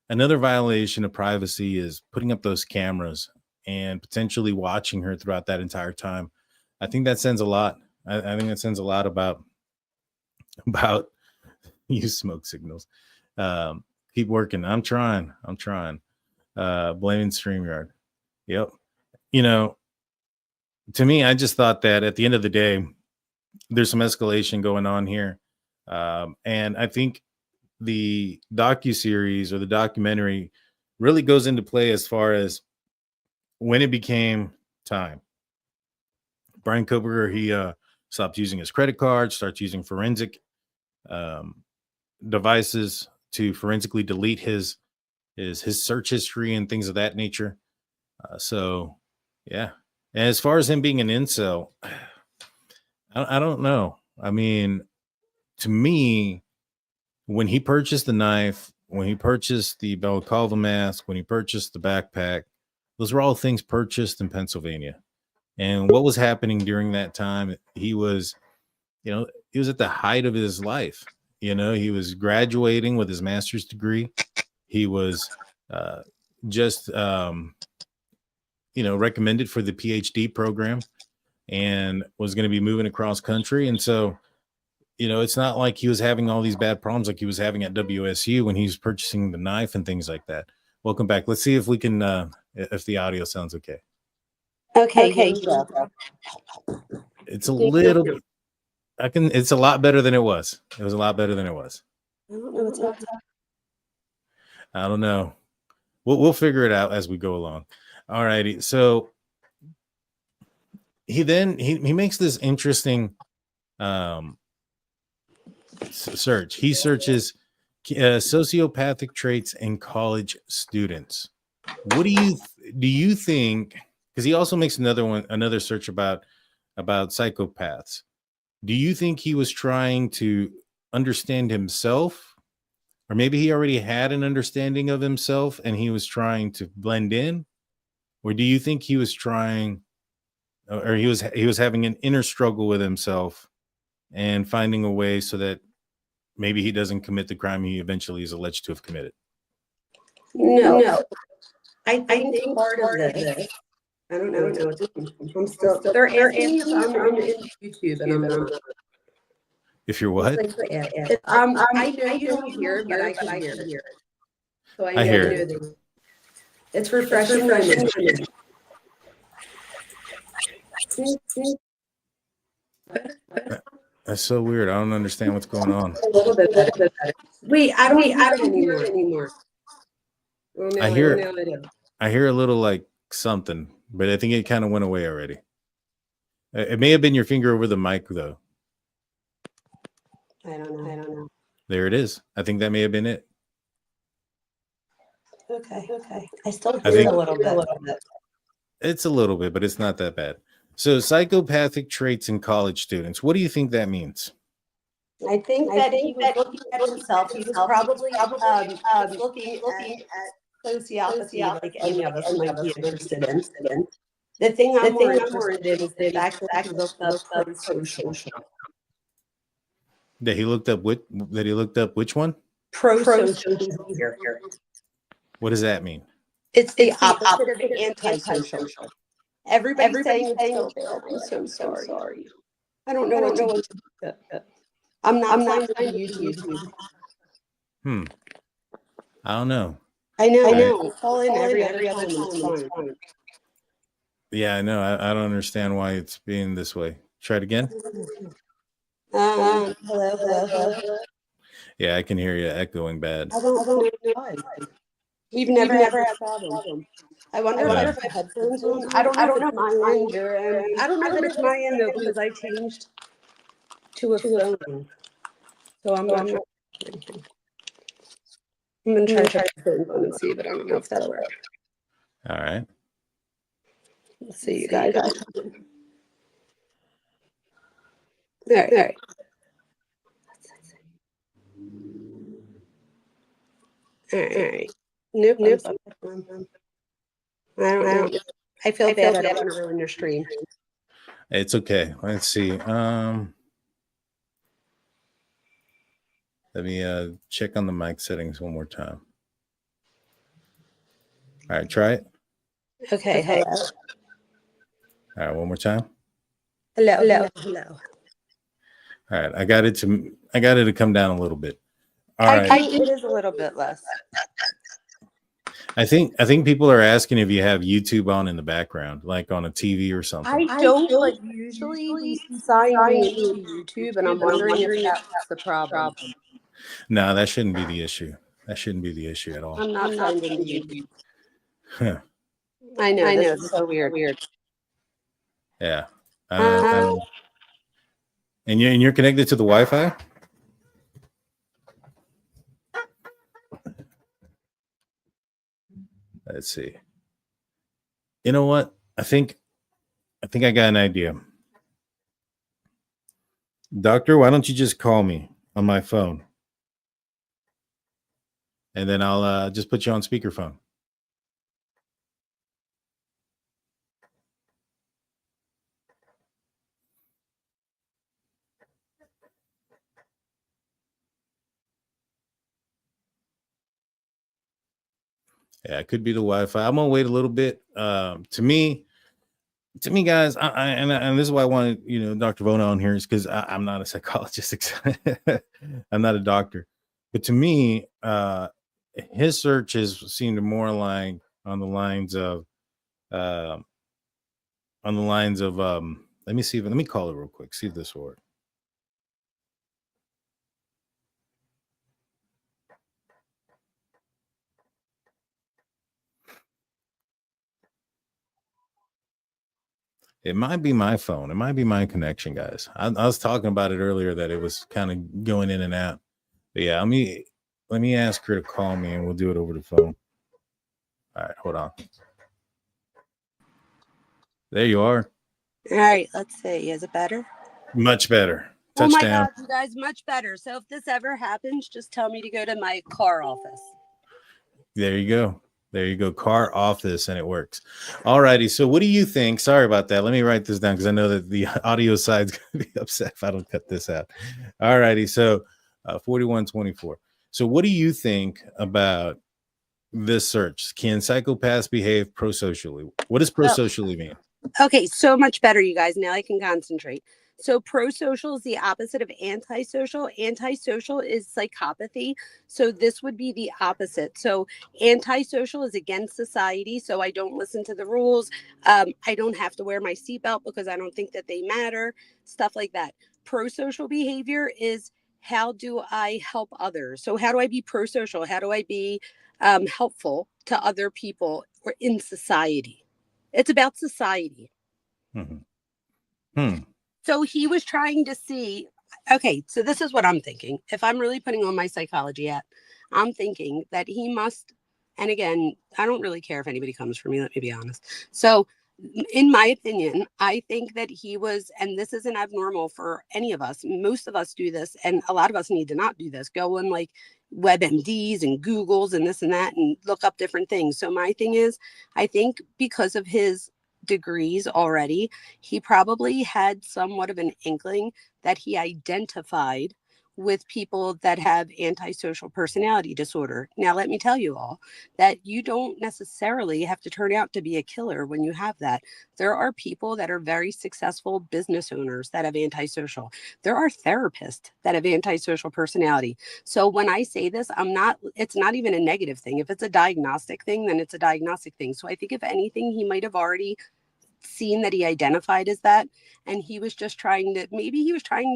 another violation of privacy is putting up those cameras and potentially watching her throughout that entire time. I think that sends a lot. I think that sends a lot about use smoke signals. Keep working. I'm trying. Blaming StreamYard. Yep. To me, I just thought that at the end of the day, there's some escalation going on here. And I think the docuseries or the documentary really goes into play as far as when it became time. Bryan Kohberger, he stopped using his credit card, starts using forensic devices to forensically delete his search history and things of that nature. So, yeah. And as far as him being an incel, I don't know. I mean, to me, when he purchased the knife, when he purchased the balaclava mask, when he purchased the backpack, those were all things purchased in Pennsylvania. And what was happening during that time, he was at the height of his life. He was graduating with his master's degree. He was recommended for the PhD program. and was going to be moving across country. And so, it's not like he was having all these bad problems like he was having at WSU when he was purchasing the knife and things like that. Welcome back. Let's see if we can, if the audio sounds okay. Okay. It's a little bit, it's a lot better than it was. It was a lot better than it was. I don't know what's happening. I don't know. We'll figure it out as we go along. All righty. So he makes this interesting search. He searches sociopathic traits in college students. What do you think? Because he also makes another search about psychopaths. Do you think he was trying to understand himself, or maybe he already had an understanding of himself and he was trying to blend in? Or do you think he was trying, or he was having an inner struggle with himself and finding a way so that maybe he doesn't commit the crime he eventually is alleged to have committed? No. I think part of this. I don't know. I'm still. They're asking if I'm in YouTube, and I'm not. If you're what? I know you don't hear it, but I can hear it. So I hear know that it's refreshing. That's so weird. I don't understand what's going on. A little bit better. Wait, I don't hear it anymore. Oh, no, I hear a little like something, but I think it kind of went away already. It may have been your finger over the mic, though. I don't know. There it is. I think that may have been it. Okay. I still hear a little bit. It's a little bit, but it's not that bad. So, psychopathic traits in college students. What do you think that means? I think that he was looking at himself. He was probably looking at sociopathy like any of us might be interested in. The thing I'm more interested in is the fact that he looked up pro-social. That he looked up which one? Pro-social behavior. What does that mean? It's the opposite of antisocial. Everybody's saying it's so bad. I'm so sorry. I don't know what to do. I'm not finding YouTube. I don't know. I know. Call in every other time. It's fine. Yeah, I know. I don't understand why it's being this way. Try it again. Hello. Yeah, I can hear you echoing bad. I don't know why. We've never had problems. I wonder if I have headphones on. I don't know if it's my end or I don't know that it's my end though because I changed to a phone. So I'm not sure. I'm gonna try the phone and see, but I don't know if that'll work. All right. Let's see, you guys. All right. All right. Nope. I don't. I feel bad. I don't want to ruin your stream. It's okay. Let's see. Let me check on the mic settings one more time. All right, try it. Okay. Hello. All right, one more time. Hello. All right, I got it to come down a little bit. All right. It is a little bit less. I think people are asking if you have YouTube on in the background, like on a TV or something. I don't, but usually we sign into YouTube, and I'm wondering if that's the problem. No, that shouldn't be the issue. That shouldn't be the issue at all. I'm not signed into YouTube. Huh. I know. This is so weird. Yeah. And you're connected to the Wi-Fi? Let's see. You know what? I think I got an idea. Doctor, why don't you just call me on my phone? And then I'll just put you on speakerphone. Yeah, it could be the Wi-Fi. I'm gonna wait a little bit. To me, to me, guys, and this is why I wanted, Dr. Vona on here, is because I'm not a psychologist. I'm not a doctor, but to me, his searches seemed more like on the lines of, uh, let me see. Let me call it real quick. See if this will work. It might be my phone. It might be my connection, guys. I was talking about it earlier that it was kind of going in and out. But yeah, let me ask her to call me and we'll do it over the phone. All right, hold on. There you are. All right, let's see. Is it better? Much better. Oh my Touchdown. God, you guys, much better. So if this ever happens, just tell me to go to my car office. There you go. There you go. Car office, and it works. All righty. So what do you think? Sorry about that. Let me write this down because I know that the audio side's going to be upset if I don't cut this out. All righty. So 4124. So what do you think about this search? Can psychopaths behave prosocially? What does prosocially mean? Okay, so much better, you guys. Now I can concentrate. So prosocial is the opposite of antisocial. Antisocial is psychopathy. So this would be the opposite. So antisocial is against society. So I don't listen to the rules. I don't have to wear my seatbelt because I don't think that they matter. Stuff like that. Prosocial behavior is, how do I help others? So how do I be prosocial? How do I be helpful to other people or in society? It's about society. So he was trying to see, okay, so this is what I'm thinking. If I'm really putting on my psychology hat, I'm thinking that he must, and again, I don't really care if anybody comes for me, let me be honest. So in my opinion, I think that he was, and this isn't abnormal for any of us. Most of us do this, and a lot of us need to not do this. Go on like WebMDs and Googles and this and that and look up different things. So my thing is, I think because of his degrees already, he probably had somewhat of an inkling that he identified with people that have antisocial personality disorder. Now, let me tell you all that you don't necessarily have to turn out to be a killer when you have that. There are people that are very successful business owners that have antisocial. There are therapists that have antisocial personality. So when I say this, it's not even a negative thing. If it's a diagnostic thing, then it's a diagnostic thing. So I think if anything, he might have already seen that he identified as that, and he was just trying to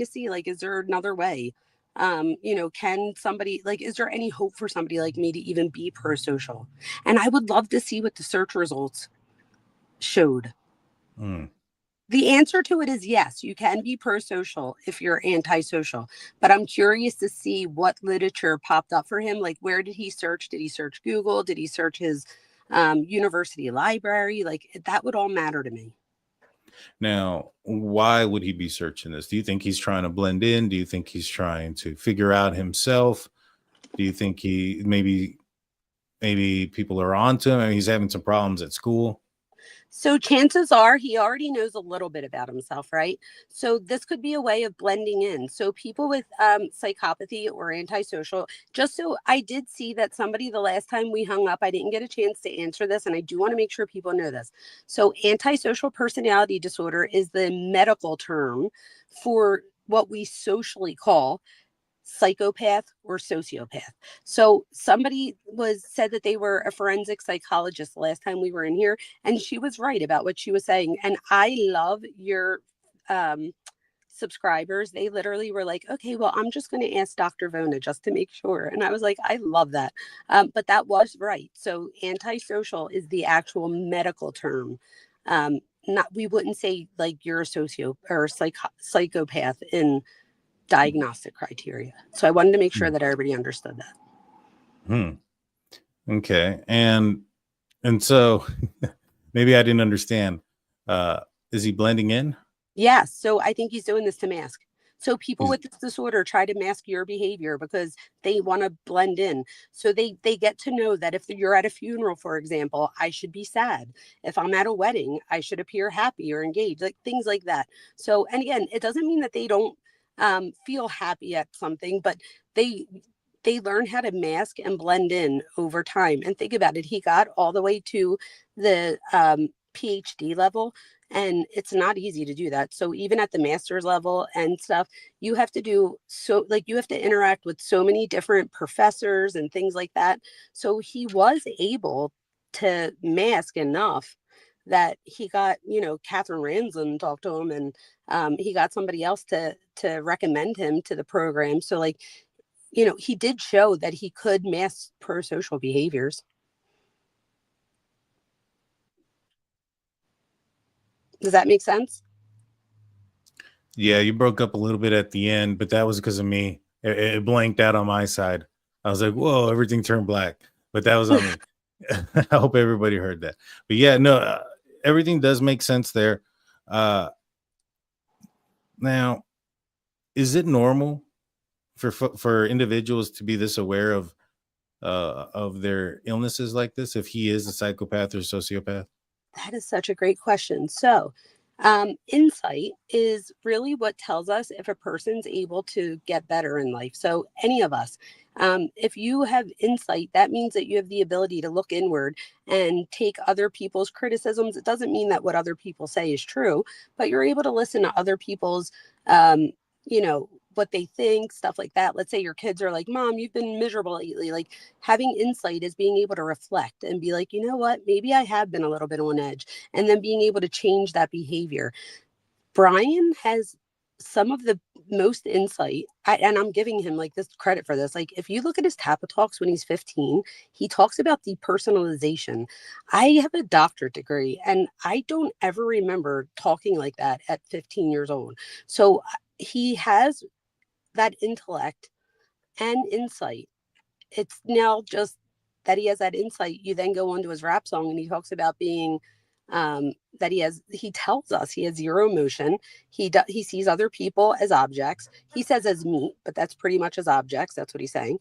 see, like, is there another way? Can somebody, like, is there any hope for somebody like me to even be prosocial? And I would love to see what the search results showed. The answer to it is yes, you can be prosocial if you're antisocial, but I'm curious to see what literature popped up for him. Like, where did he search? Did he search Google? Did he search his university library? Like, that would all matter to me. Now, why would he be searching this? Do you think he's trying to blend in? Do you think he's trying to figure out himself? Do you think he maybe people are onto him and he's having some problems at school? So chances are he already knows a little bit about himself, right? So this could be a way of blending in. So people with psychopathy or antisocial, just so I did see that somebody the last time we hung up, I didn't get a chance to answer this, and I do want to make sure people know this. So antisocial personality disorder is the medical term for what we socially call psychopath or sociopath. So somebody said that they were a forensic psychologist the last time we were in here, and she was right about what she was saying. And I love your subscribers. They literally were like, okay, well, I'm just going to ask Dr. Vona just to make sure. And I was like, I love that. But that was right. So antisocial is the actual medical term. We wouldn't say like you're a socio or psychopath in diagnostic criteria. So I wanted to make sure that everybody understood that. Okay. And so maybe I didn't understand. Is he blending in? Yes. So I think he's doing this to mask. So people with this disorder try to mask your behavior because they want to blend in. So they get to know that if you're at a funeral, for example, I should be sad. If I'm at a wedding, I should appear happy or engaged, like things like that. So, and again, it doesn't mean that they don't feel happy at something, but they learn how to mask and blend in over time. And think about it, he got all the way to the PhD level, And it's not easy to do that. So even at the master's level and stuff, you have to do so, like, you have to interact with so many different professors and things like that. So he was able to mask enough that he got, Catherine Ransom talked to him, and he got somebody else to recommend him to the program. So, like, he did show that he could mask prosocial behaviors. Does that make sense? Yeah, you broke up a little bit at the end, but that was because of me. It blanked out on my side. I was like, whoa, everything turned black. But that was on me. I hope everybody heard that. But yeah, no, everything does make sense there. Now, is it normal for individuals to be this aware of their illnesses like this if he is a psychopath or sociopath? That is such a great question. So, insight is really what tells us if a person's able to get better in life. So, any of us, if you have insight, that means that you have the ability to look inward and take other people's criticisms. It doesn't mean that what other people say is true, but you're able to listen to other people's, what they think, stuff like that. Let's say your kids are like, Mom, you've been miserable lately. Like, having insight is being able to reflect and be like, you know what, maybe I have been a little bit on edge, and then being able to change that behavior. Bryan has some of the most insight, and I'm giving him like this credit for this. Like, if you look at his TAPA talks when he's 15, he talks about depersonalization. I have a doctorate degree, and I don't ever remember talking like that at 15 years old. So he has that intellect and insight. It's now just that he has that insight. You then go on to his rap song and he talks about being that he tells us he has zero emotion. He sees other people as objects. He says as meat, but that's pretty much as objects. That's what he's saying.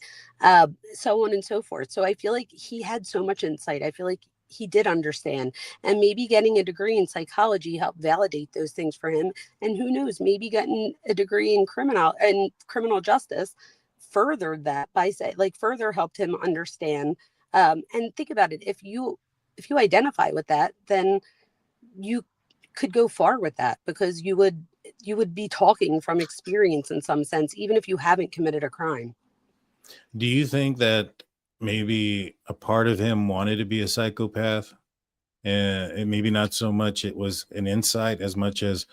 So on and so forth. So I feel like he had so much insight. I feel like he did understand, and maybe getting a degree in psychology helped validate those things for him. And who knows, maybe getting a degree in criminal justice furthered that by further helped him understand. And think about it. If you identify with that, then you could go far with that, because you would be talking from experience in some sense, even if you haven't committed a crime. Do you think that maybe a part of him wanted to be a psychopath, and maybe not so much it was an insight as much as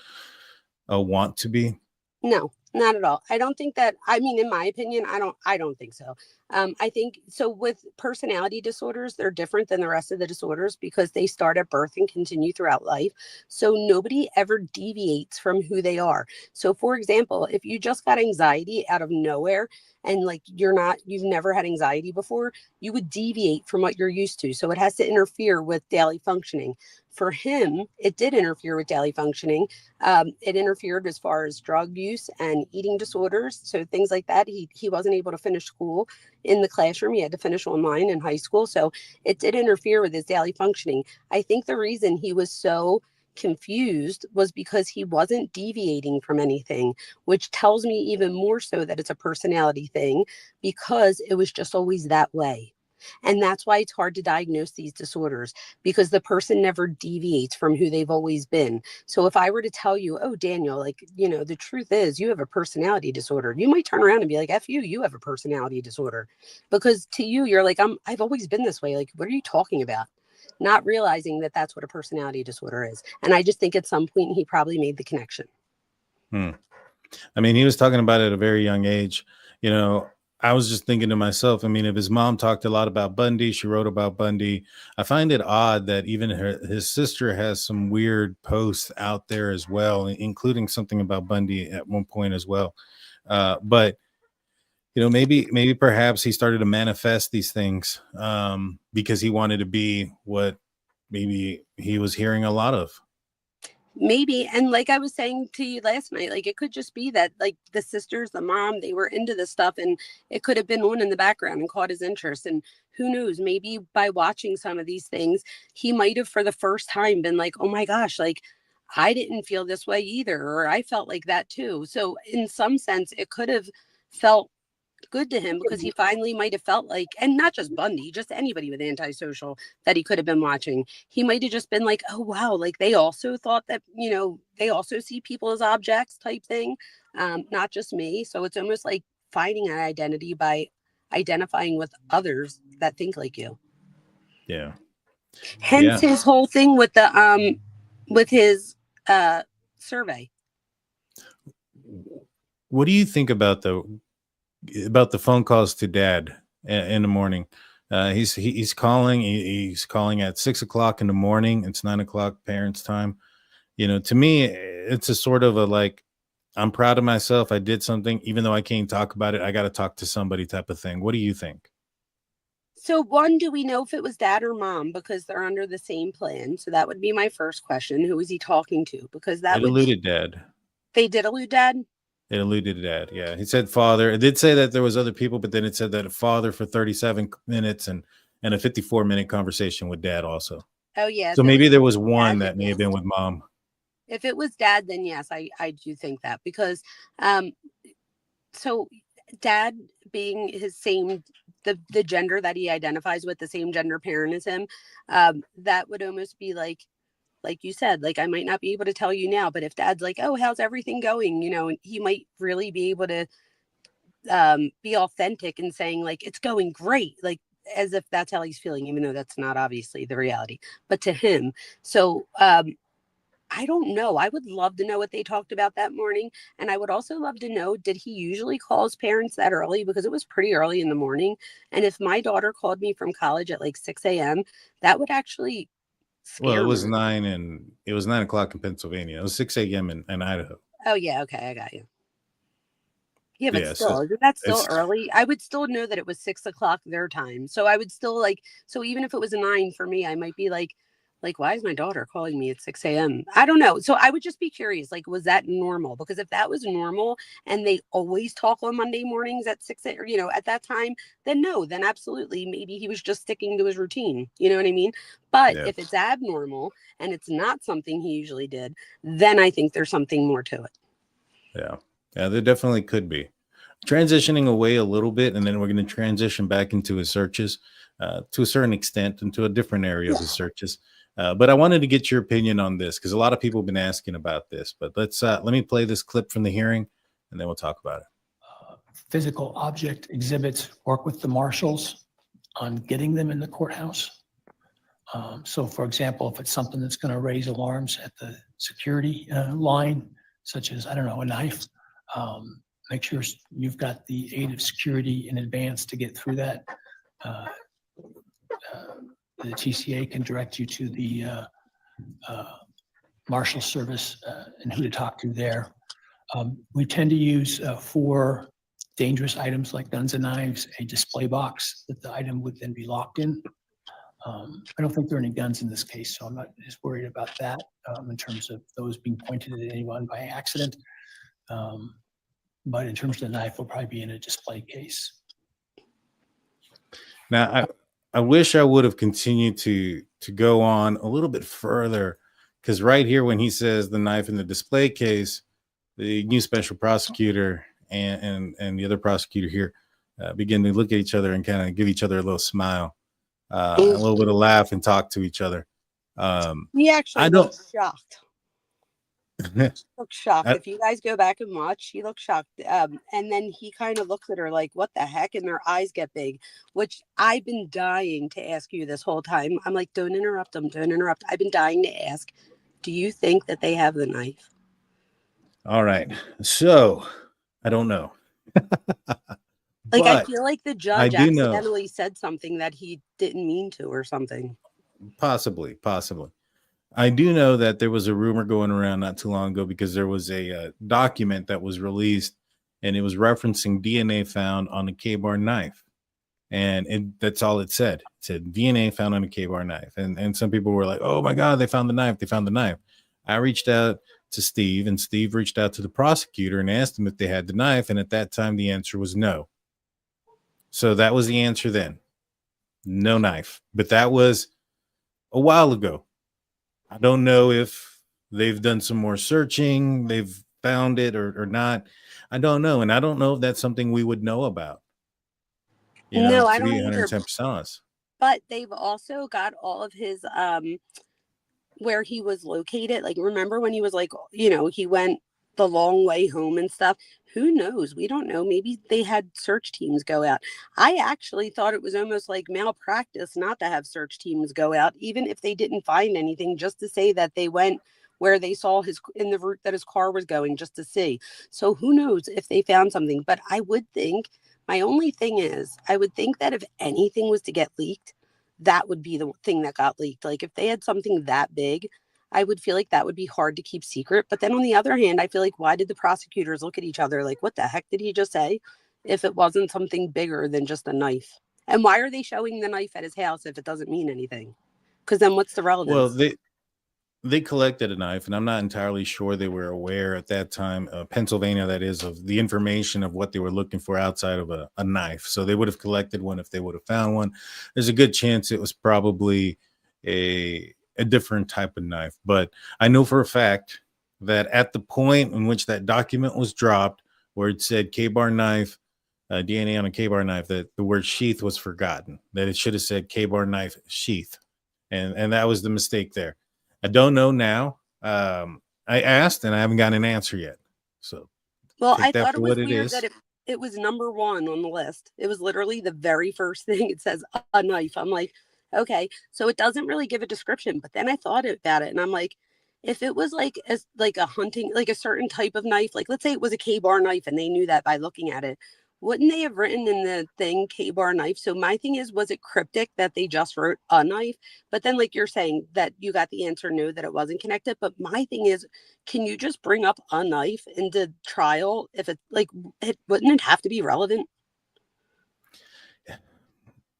a want to be? No, not at all. I don't think that, I mean, in my opinion, I don't think so. I think so with personality disorders, they're different than the rest of the disorders because they start at birth and continue throughout life. So nobody ever deviates from who they are. So for example, if you just got anxiety out of nowhere and like you've never had anxiety before, you would deviate from what you're used to. So it has to interfere with daily functioning. For him, it did interfere with daily functioning. It interfered as far as drug use and eating disorders. So things like that. He wasn't able to finish school in the classroom. He had to finish online in high school. So it did interfere with his daily functioning. I think the reason he was so confused was because he wasn't deviating from anything, which tells me even more so that it's a personality thing, because it was just always that way. And that's why it's hard to diagnose these disorders, because the person never deviates from who they've always been. So if I were to tell you, oh, Daniel, like, the truth is you have a personality disorder, you might turn around and be like, F you have a personality disorder. Because to you, you're like, I've always been this way. Like, what are you talking about? Not realizing that that's what a personality disorder is. And I just think at some point he probably made the connection. I mean, he was talking about it at a very young age. I was just thinking to myself, I mean, if his mom talked a lot about Bundy, she wrote about Bundy. I find it odd that even his sister has some weird posts out there as well, including something about Bundy at one point as well. But maybe perhaps he started to manifest these things because he wanted to be what maybe he was hearing a lot of. Maybe. And like I was saying to you last night, like it could just be that like the sisters, the mom, they were into this stuff, and it could have been on in the background and caught his interest. And who knows, maybe by watching some of these things, he might have for the first time been like, oh my gosh, like I didn't feel this way either, or I felt like that too. So in some sense, it could have felt good to him because he finally might have felt like, and not just Bundy, just anybody with antisocial that he could have been watching. He might have just been like, oh, wow, like they also thought that, they also see people as objects type thing, not just me. So it's almost like finding an identity by identifying with others that think like you. Yeah. Hence his whole thing with with his survey. What do you think about the phone calls to dad in the morning? He's calling. He's calling at 6 o'clock in the morning. It's 9 o'clock parents' time. To me, it's a sort of a like, I'm proud of myself. I did something, even though I can't talk about it. I got to talk to somebody type of thing. What do you think? So one, do we know if it was dad or mom? Because they're under the same plan. So that would be my first question. Who was he talking to? Because that It alluded dad. They did allude dad? It alluded to dad. Yeah. He said father. It did say that there was other people, but then it said that a father for 37 minutes and a 54-minute conversation with dad also. Oh, yeah. So maybe there was one that may have been with mom. If it was dad, then yes, I do think that because so dad being his same, the gender that he identifies with, the same gender parent as him, that would almost be like you said, like, I might not be able to tell you now, but if dad's like, oh, how's everything going? He might really be able to be authentic and saying like, it's going great. Like, as if that's how he's feeling, even though that's not obviously the reality, but to him. So, I don't know. I would love to know what they talked about that morning. And I would also love to know, did he usually call his parents that early? Because it was pretty early in the morning. And if my daughter called me from college at like 6 a.m., that would actually scare Well, it was me. 9 o'clock in Pennsylvania. It was 6 a.m. in Idaho. Oh, yeah. Okay. I got you. Yeah, but Yeah, still, isn't that still early? I would still know that it was 6 o'clock their time. So I would still so even if it was a 9 for me, I might be like, why is my daughter calling me at 6 a.m.? I don't know. So I would just be curious, was that normal? Because if that was normal and they always talk on Monday mornings at 6, at that time, then no, then absolutely. Maybe he was just sticking to his routine. You know what I mean? But if it's abnormal and it's not something he usually did, then I think there's something more to it. Yeah. Yeah, there definitely could be. Transitioning away a little bit, and then we're going to transition back into his searches to a certain extent, into a different area of his searches. But I wanted to get your opinion on this because a lot of people have been asking about this. But let me play this clip from the hearing, and then we'll talk about it. Physical object exhibits, work with the marshals on getting them in the courthouse. So, for example, if it's something that's going to raise alarms at the security line, such as, I don't know, a knife, make sure you've got the aid of security in advance to get through that. The TCA can direct you to the Marshal Service and who to talk to there. We tend to use for dangerous items like guns and knives, a display box that the item would then be locked in. I don't think there are any guns in this case, so I'm not as worried about that in terms of those being pointed at anyone by accident. But in terms of the knife, will probably be in a display case. Now, I wish I would have continued to go on a little bit further, because right here, when he says the knife in the display case, the new special prosecutor and the other prosecutor here begin to look at each other and kind of give each other a little smile, a little bit of laugh, and talk to each other. He actually looked shocked. Looked shocked. If you guys go back and watch, he looked shocked. And then he kind of looks at her like, what the heck? And their eyes get big, which I've been dying to ask you this whole time. I'm like, don't interrupt them. Don't interrupt. I've been dying to ask, do you think that they have the knife? All right. So I don't know. I feel like the judge accidentally said something that he didn't mean to or something. Possibly. I do know that there was a rumor going around not too long ago because there was a document that was released, and it was referencing DNA found on a K-bar knife. And that's all it said. It said DNA found on a K-bar knife. And some people were like, oh my God, they found the knife. I reached out to Steve, and Steve reached out to the prosecutor and asked him if they had the knife. And at that time, the answer was no. So that was the answer then. No knife. But that was a while ago. I don't know if they've done some more searching, they've found it or not. I don't know. And I don't know if that's something we would know about. No, I to be don't either. 110% honest. But they've also got all of his where he was located. Like, remember when he was like, he went the long way home and stuff? Who knows? We don't know. Maybe they had search teams go out. I actually thought it was almost like malpractice not to have search teams go out, even if they didn't find anything, just to say that they went where they saw his in the route that his car was going, just to see. So who knows if they found something? But I would think, my only thing is, I would think that if anything was to get leaked, that would be the thing that got leaked. Like, if they had something that big, I would feel like that would be hard to keep secret. But then on the other hand, I feel like, why did the prosecutors look at each other like, what the heck did he just say? If it wasn't something bigger than just a knife. And why are they showing the knife at his house if it doesn't mean anything? Because then what's the relevance? Well, they collected a knife, and I'm not entirely sure they were aware at that time, Pennsylvania, that is, of the information of what they were looking for outside of a knife. So they would have collected one if they would have found one. There's a good chance it was probably a different type of knife. But I know for a fact that at the point in which that document was dropped, where it said K-bar knife, DNA on a K-bar knife, that the word sheath was forgotten, that it should have said K-bar knife sheath. And that was the mistake there. I don't know now. I asked and I haven't gotten an answer yet. So, well, I thought it was weird that it was number one on the list. It was literally the very first thing. It says a knife. I'm like, okay, so it doesn't really give a description. But then I thought about it, and I'm like, if it was like a hunting, like a certain type of knife, like let's say it was a K-bar knife, and they knew that by looking at it, wouldn't they have written in the thing K-bar knife? So my thing is, was it cryptic that they just wrote a knife? But then, like you're saying, that you got the answer no, that it wasn't connected. But my thing is, can you just bring up a knife into trial if it's like, wouldn't it have to be relevant?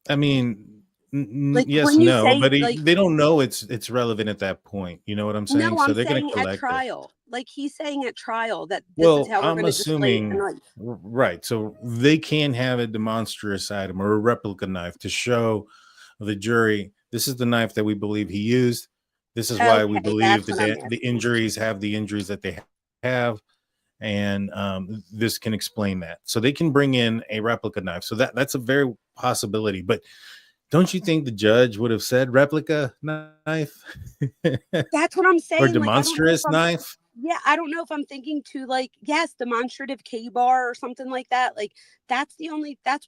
I mean, like, yes, no, say, but they don't know it's relevant at that point. You know what I'm saying? No, I'm so they're saying gonna at trial. Like, he's saying at trial that this well, is how we're I'm assuming, right. So they can have a demonstrous item or a replica knife to show the jury, this is the knife that we believe he used. This is why we believe the injuries have the injuries that they have. And this can explain that. So they can bring in a replica knife. So that's a very possibility. But don't you think the judge would have said replica knife? That's what I'm saying. Or demonstrous knife? Yeah, I don't know if I'm thinking to like, yes, demonstrative K-bar or something like that. Like, that's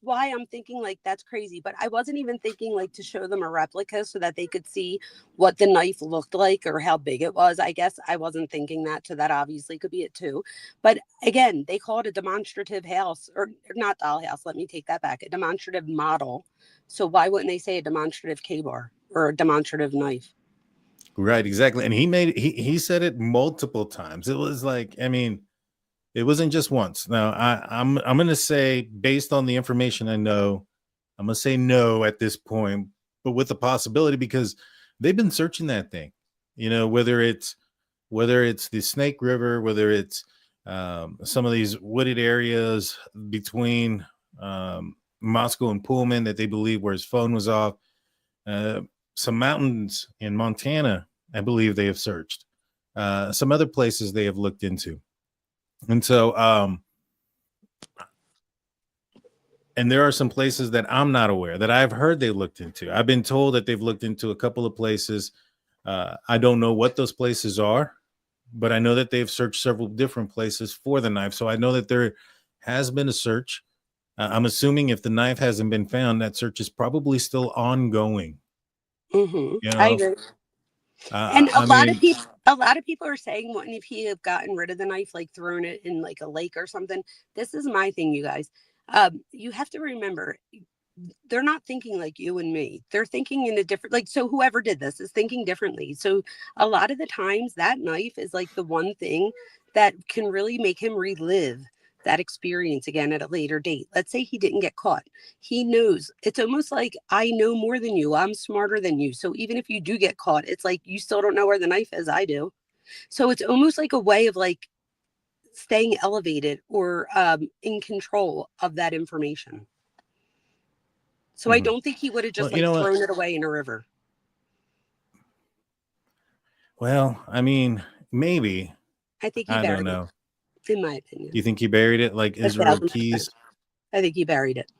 why I'm thinking like that's crazy. But I wasn't even thinking like to show them a replica so that they could see what the knife looked like or how big it was. I guess I wasn't thinking that. So that obviously could be it too. But again, they call it a demonstrative house, or not dollhouse. Let me take that back. A demonstrative model. So why wouldn't they say a demonstrative K-bar or a demonstrative knife? Right, exactly. And he said it multiple times. It was like, I mean, it wasn't just once. Now I'm gonna say, based on the information I know, I'm gonna say no at this point, but with the possibility, because they've been searching that thing, whether it's the Snake River, whether it's some of these wooded areas between Moscow and Pullman that they believe where his phone was off. Some mountains in Montana, I believe they have searched. Some other places they have looked into. And so, and there are some places that I'm not aware that I've heard they looked into. I've been told that they've looked into a couple of places. I don't know what those places are, but I know that they've searched several different places for the knife. So I know that there has been a search. I'm assuming if the knife hasn't been found, that search is probably still ongoing. Mm-hmm. I agree. And a lot of people are saying, what if he have gotten rid of the knife, like thrown it in like a lake or something? This is my thing, you guys. You have to remember, they're not thinking like you and me. They're thinking in a different, so whoever did this is thinking differently. So a lot of the times that knife is like the one thing that can really make him relive that experience again at a later date. Let's say he didn't get caught. He knows. It's almost like, I know more than you. I'm smarter than you. So even if you do get caught, it's like you still don't know where the knife is. I do. So it's almost like a way of like staying elevated or in control of that information. So I don't think he would have just thrown it away in a river. Well, I mean, maybe. I think he buried it. In my opinion. You think he buried it like Israel Keys? I think he buried it.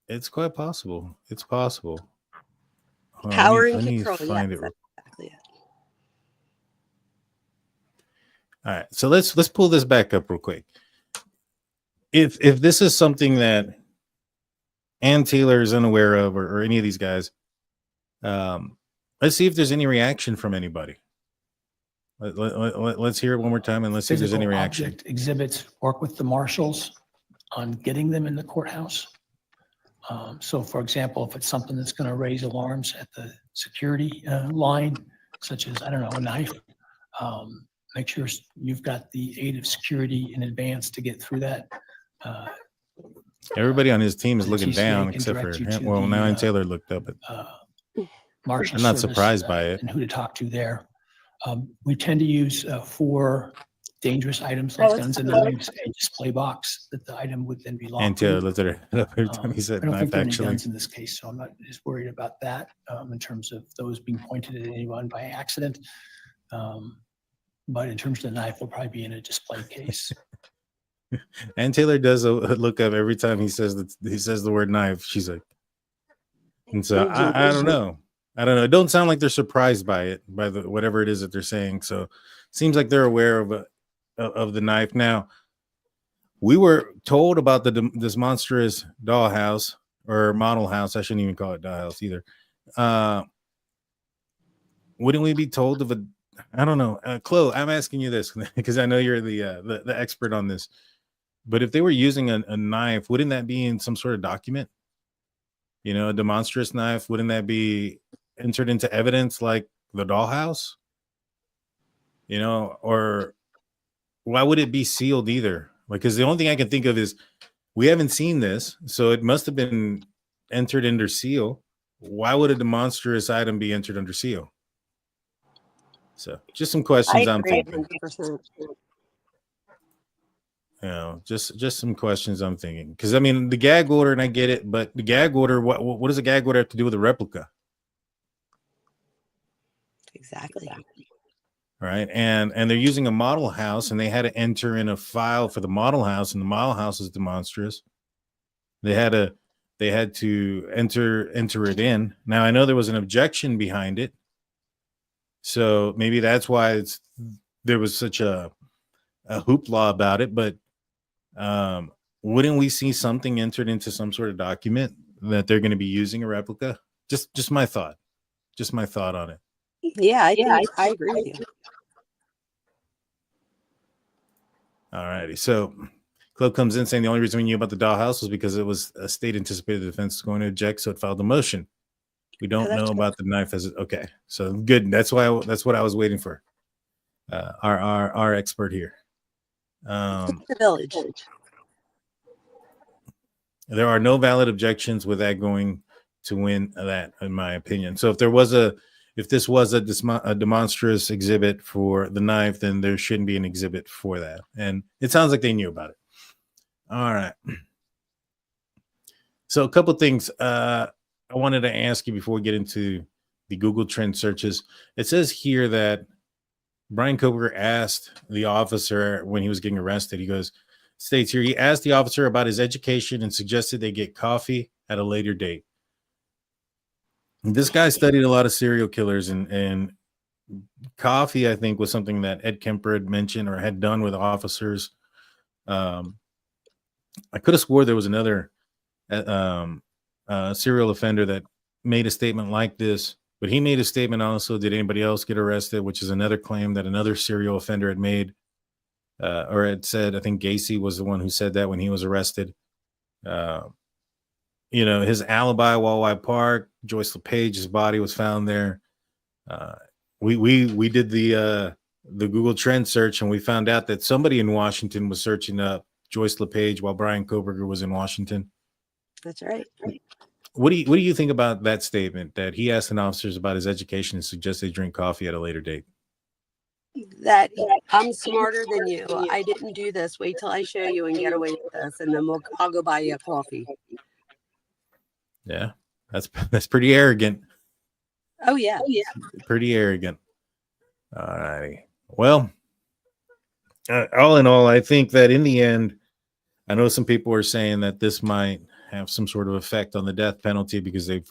It's quite possible. It's possible. Hold on, Power and let me control. find Yes, it. that's exactly it. All right, so let's pull this back up real quick. If this is something that Ann Taylor is unaware of, or any of these guys, let's see if there's any reaction from anybody. Let's hear it one more time, and let's see if there's any Physical reaction. object exhibits, work with the marshals on getting them in the courthouse. So for example, if it's something that's going to raise alarms at the security line, such as, I don't know, a knife, make sure you've got the aid of security in advance to get through that. Everybody on his team is The looking TCA down can except for direct you him. to Well, the, now Ann Taylor looked up at. Marshal I'm not service, surprised by it. and who to talk to there. We tend to use for dangerous items like guns and knives, a display box that the item would then be Ann locked Taylor in. looked at her head up every time he said I don't think knife. there are any Actually, guns in this case, so I'm not as worried about that in terms of those being pointed at anyone by accident. But in terms of the knife, will probably be in a display case. Ann Taylor does a look up every time he says the word knife. She's like, and so I don't know. I don't know. It don't sound like they're surprised by it, by the whatever it is that they're saying. So seems like they're aware of the knife. Now, we were told about this monstrous dollhouse or model house. I shouldn't even call it dollhouse either. Wouldn't we be told of a? I don't know, Chloe. I'm asking you this because I know you're the expert on this. But if they were using a knife, wouldn't that be in some sort of document? You know, a demonstrous knife. Wouldn't that be entered into evidence like the dollhouse? You know, or why would it be sealed either? Like, because the only thing I can think of is we haven't seen this, so it must have been entered under seal. Why would a demonstrous item be entered under seal? So, just some questions I'm thinking. 100%. You know, just some questions I'm thinking. Because I mean, the gag order, and I get it, but the gag order, what does a gag order have to do with a replica? Exactly. Right, and they're using a model house, and they had to enter in a file for the model house, and the model house is demonstrous. They had to enter it in. Now I know there was an objection behind it, so maybe that's why there was such a hoopla about it. But wouldn't we see something entered into some sort of document that they're going to be using a replica? Just my thought. Just my thought on it. Yeah, I agree with you. All righty. So Club comes in saying the only reason we knew about the dollhouse was because it was a state anticipated the defense was going to object, so it filed a motion. We don't know about the knife as okay. So good. That's what I was waiting for. Our expert here. The village. There are no valid objections with that going to win that, in my opinion. So if this was a demonstrous exhibit for the knife, then there shouldn't be an exhibit for that. And it sounds like they knew about it. All right. So a couple things I wanted to ask you before we get into the Google Trend searches. It says here that Bryan Kohberger asked the officer when he was getting arrested, states here, he asked the officer about his education and suggested they get coffee at a later date. This guy studied a lot of serial killers, and coffee, I think, was something that Ed Kemper had mentioned or had done with officers. I could have swore there was another serial offender that made a statement like this, but he made a statement also, did anybody else get arrested, which is another claim that another serial offender had made or had said. I think Gacy was the one who said that when he was arrested. You know, his alibi, Walleye Park, Joyce LePage's body was found there. We did the Google Trend search, and we found out that somebody in Washington was searching up Joyce LePage while Bryan Kohberger was in Washington. That's right. What do you think about that statement that he asked an officers about his education and suggested they drink coffee at a later date? That I'm smarter than you. I didn't do this. Wait till I show you and get away with this, and then I'll go buy you a coffee. Yeah, that's pretty arrogant. Oh yeah, pretty arrogant. All righty. Well, all in all, I think that in the end, I know some people are saying that this might have some sort of effect on the death penalty because they've,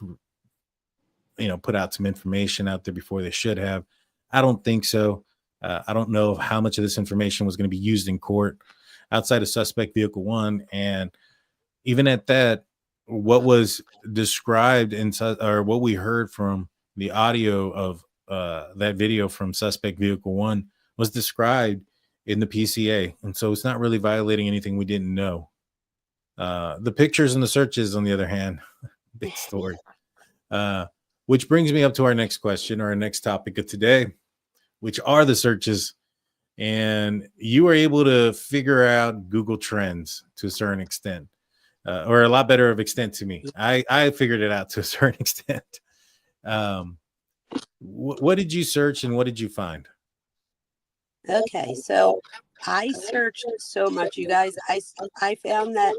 put out some information out there before they should have. I don't think so. I don't know how much of this information was going to be used in court outside of suspect vehicle 1. And even at that, what was described or what we heard from the audio of that video from suspect vehicle 1 was described in the PCA. And so it's not really violating anything we didn't know. The pictures and the searches, on the other hand, big story. Which brings me up to our next question, or our next topic of today, which are the searches. And you were able to figure out Google Trends to a certain extent, or a lot better of extent to me. I figured it out to a certain extent. What did you search and what did you find? Okay, so I searched so much, you guys. I found that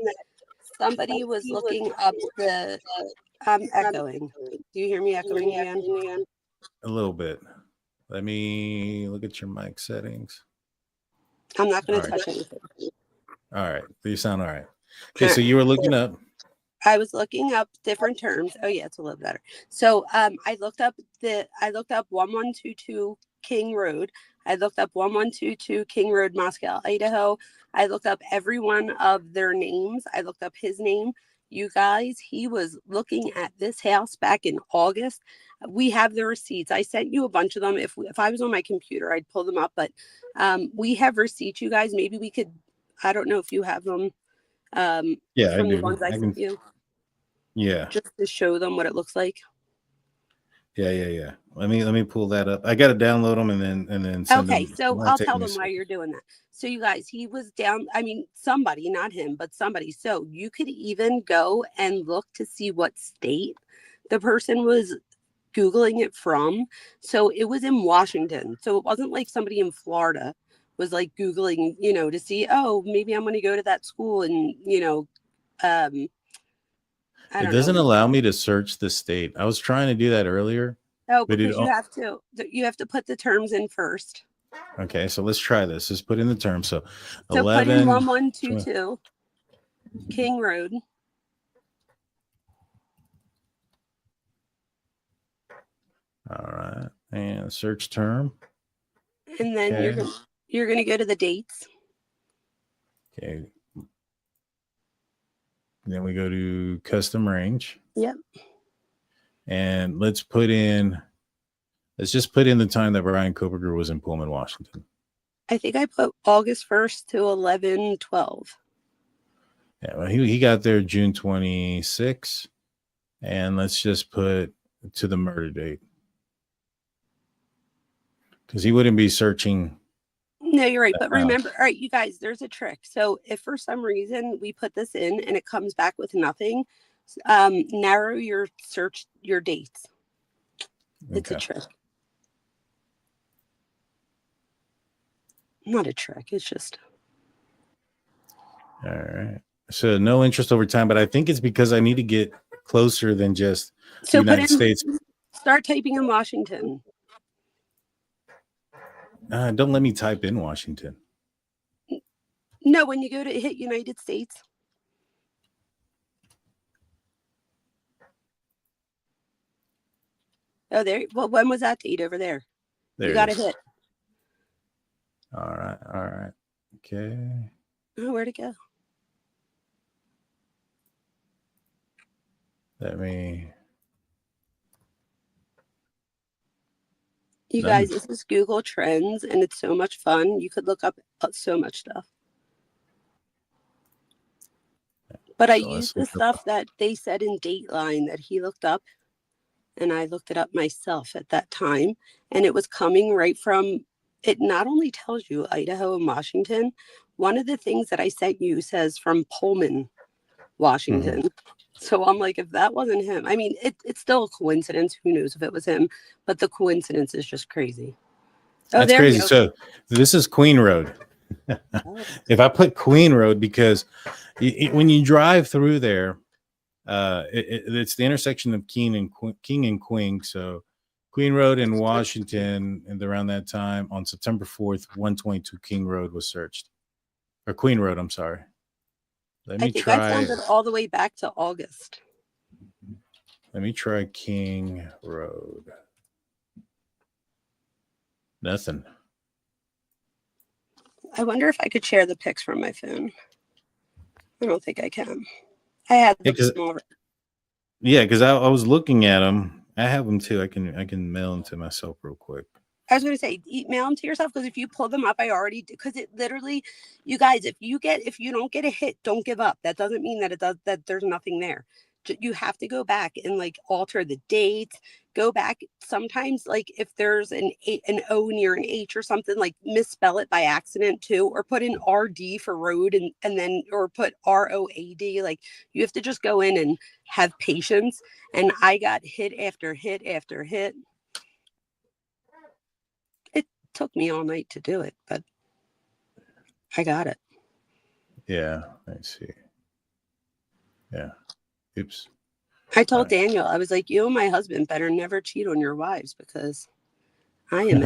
somebody was looking up the. I'm echoing. Do you hear me echoing again? A little bit. Let me look at your mic settings. I'm not going to touch anything. All right. You sound all right. Okay, so you were looking up. I was looking up different terms. Oh yeah, it's a little better. So I looked up 1122 King Road. I looked up 1122 King Road, Moscow, Idaho. I looked up every one of their names. I looked up his name. You guys, he was looking at this house back in August. We have the receipts. I sent you a bunch of them. If I was on my computer, I'd pull them up. But we have receipts, you guys. Maybe we could. I don't know if you have them. Yeah, from I the do. ones I sent you. Yeah. Just to show them what it looks like. Yeah. Let me pull that up. I got to download them and then send okay, them. so I'll tell them why you're doing that. So you guys, he was down. I mean, somebody, not him, but somebody. So you could even go and look to see what state the person was Googling it from. So it was in Washington. So it wasn't like somebody in Florida was like Googling, to see, oh, maybe I'm going to go to that school and, it doesn't allow me to search the state. I was trying to do that earlier. Oh, because you have to put the terms in first. Okay, so let's try this. Let's put in the terms. So 11, put in 1122 King Road. All right, and search term. And then you're gonna go to the dates. Okay. Then we go to custom range. Yep. And let's just put in the time that Bryan Kohberger was in Pullman, Washington. I think I put August 1st to 11/12. Yeah, well, he got there June 26. And let's just put to the murder date. Because he wouldn't be searching. No, you're right. But remember, all right, you guys, there's a trick. So if for some reason we put this in and it comes back with nothing, narrow your search, your dates. It's a trick. Not a trick. It's just. All right. So no interest over time, but I think it's because I need to get closer than just the United States. Start typing in Washington. Don't let me type in Washington. No, when you go to hit United States. Oh, there. Well, when was that date over there? You got to hit. All right. Okay. Oh, where'd it go? You guys, this is Google Trends, and it's so much fun. You could look up so much stuff. But I used the stuff that they said in Dateline that he looked up, and I looked it up myself at that time, and it was coming right from, it not only tells you Idaho and Washington, one of the things that I sent you says from Pullman, Washington. Mm-hmm. So I'm like, if that wasn't him, I mean, it's still a coincidence. Who knows if it was him? But the coincidence is just crazy. Oh, that's crazy. So this is Queen Road. If I put Queen Road, because when you drive through there, it's the intersection of King and Queen. So Queen Road in Washington, and around that time on September 4th, 122 King Road was searched. Or Queen Road, I'm sorry. Let I me think I try. found it all the way back to August. Let me try King Road. Nothing. I wonder if I could share the pics from my phone. I don't think I can. I had them already. Yeah, because I was looking at them. I have them too. I can mail them to myself real quick. I was going to say, email them to yourself, because if you pull them up, I already, because it literally, you guys, if you don't get a hit, don't give up. That doesn't mean that there's nothing there. You have to go back and like alter the dates, go back. Sometimes like if there's an O near an H or something, like misspell it by accident too, or put an RD for road and then, or put ROAD. Like you have to just go in and have patience. And I got hit after hit after hit. Took me all night to do it, but I got it. Yeah, let's see. Yeah. Oops. I told Daniel, I was like, you and my husband better never cheat on your wives, because I am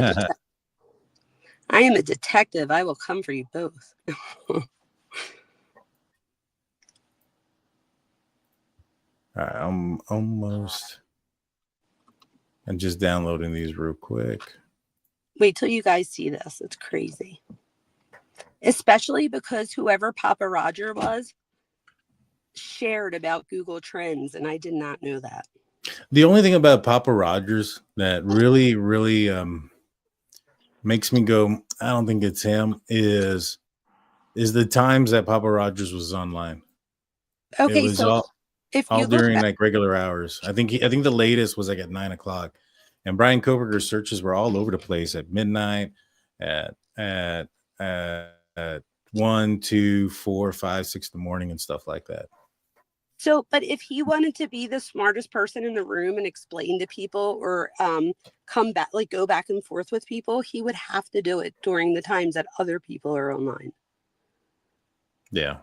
a detective. I will come for you both. All right, I'm almost. I'm just downloading these real quick. Wait till you guys see this. It's crazy. Especially because whoever Papa Roger was shared about Google Trends, and I did not know that. The only thing about Papa Rogers that really, really makes me go, I don't think it's him, is the times that Papa Rogers was online. Okay, it was so if all you look during back, like regular hours. I think the latest was like at 9:00, and Bryan Kohberger's searches were all over the place at midnight, at 1, 2, 4, 5, 6 in the morning and stuff like that. so, but if he wanted to be the smartest person in the room and explain to people, or come back, like go back and forth with people, he would have to do it during the times that other people are online. Yeah.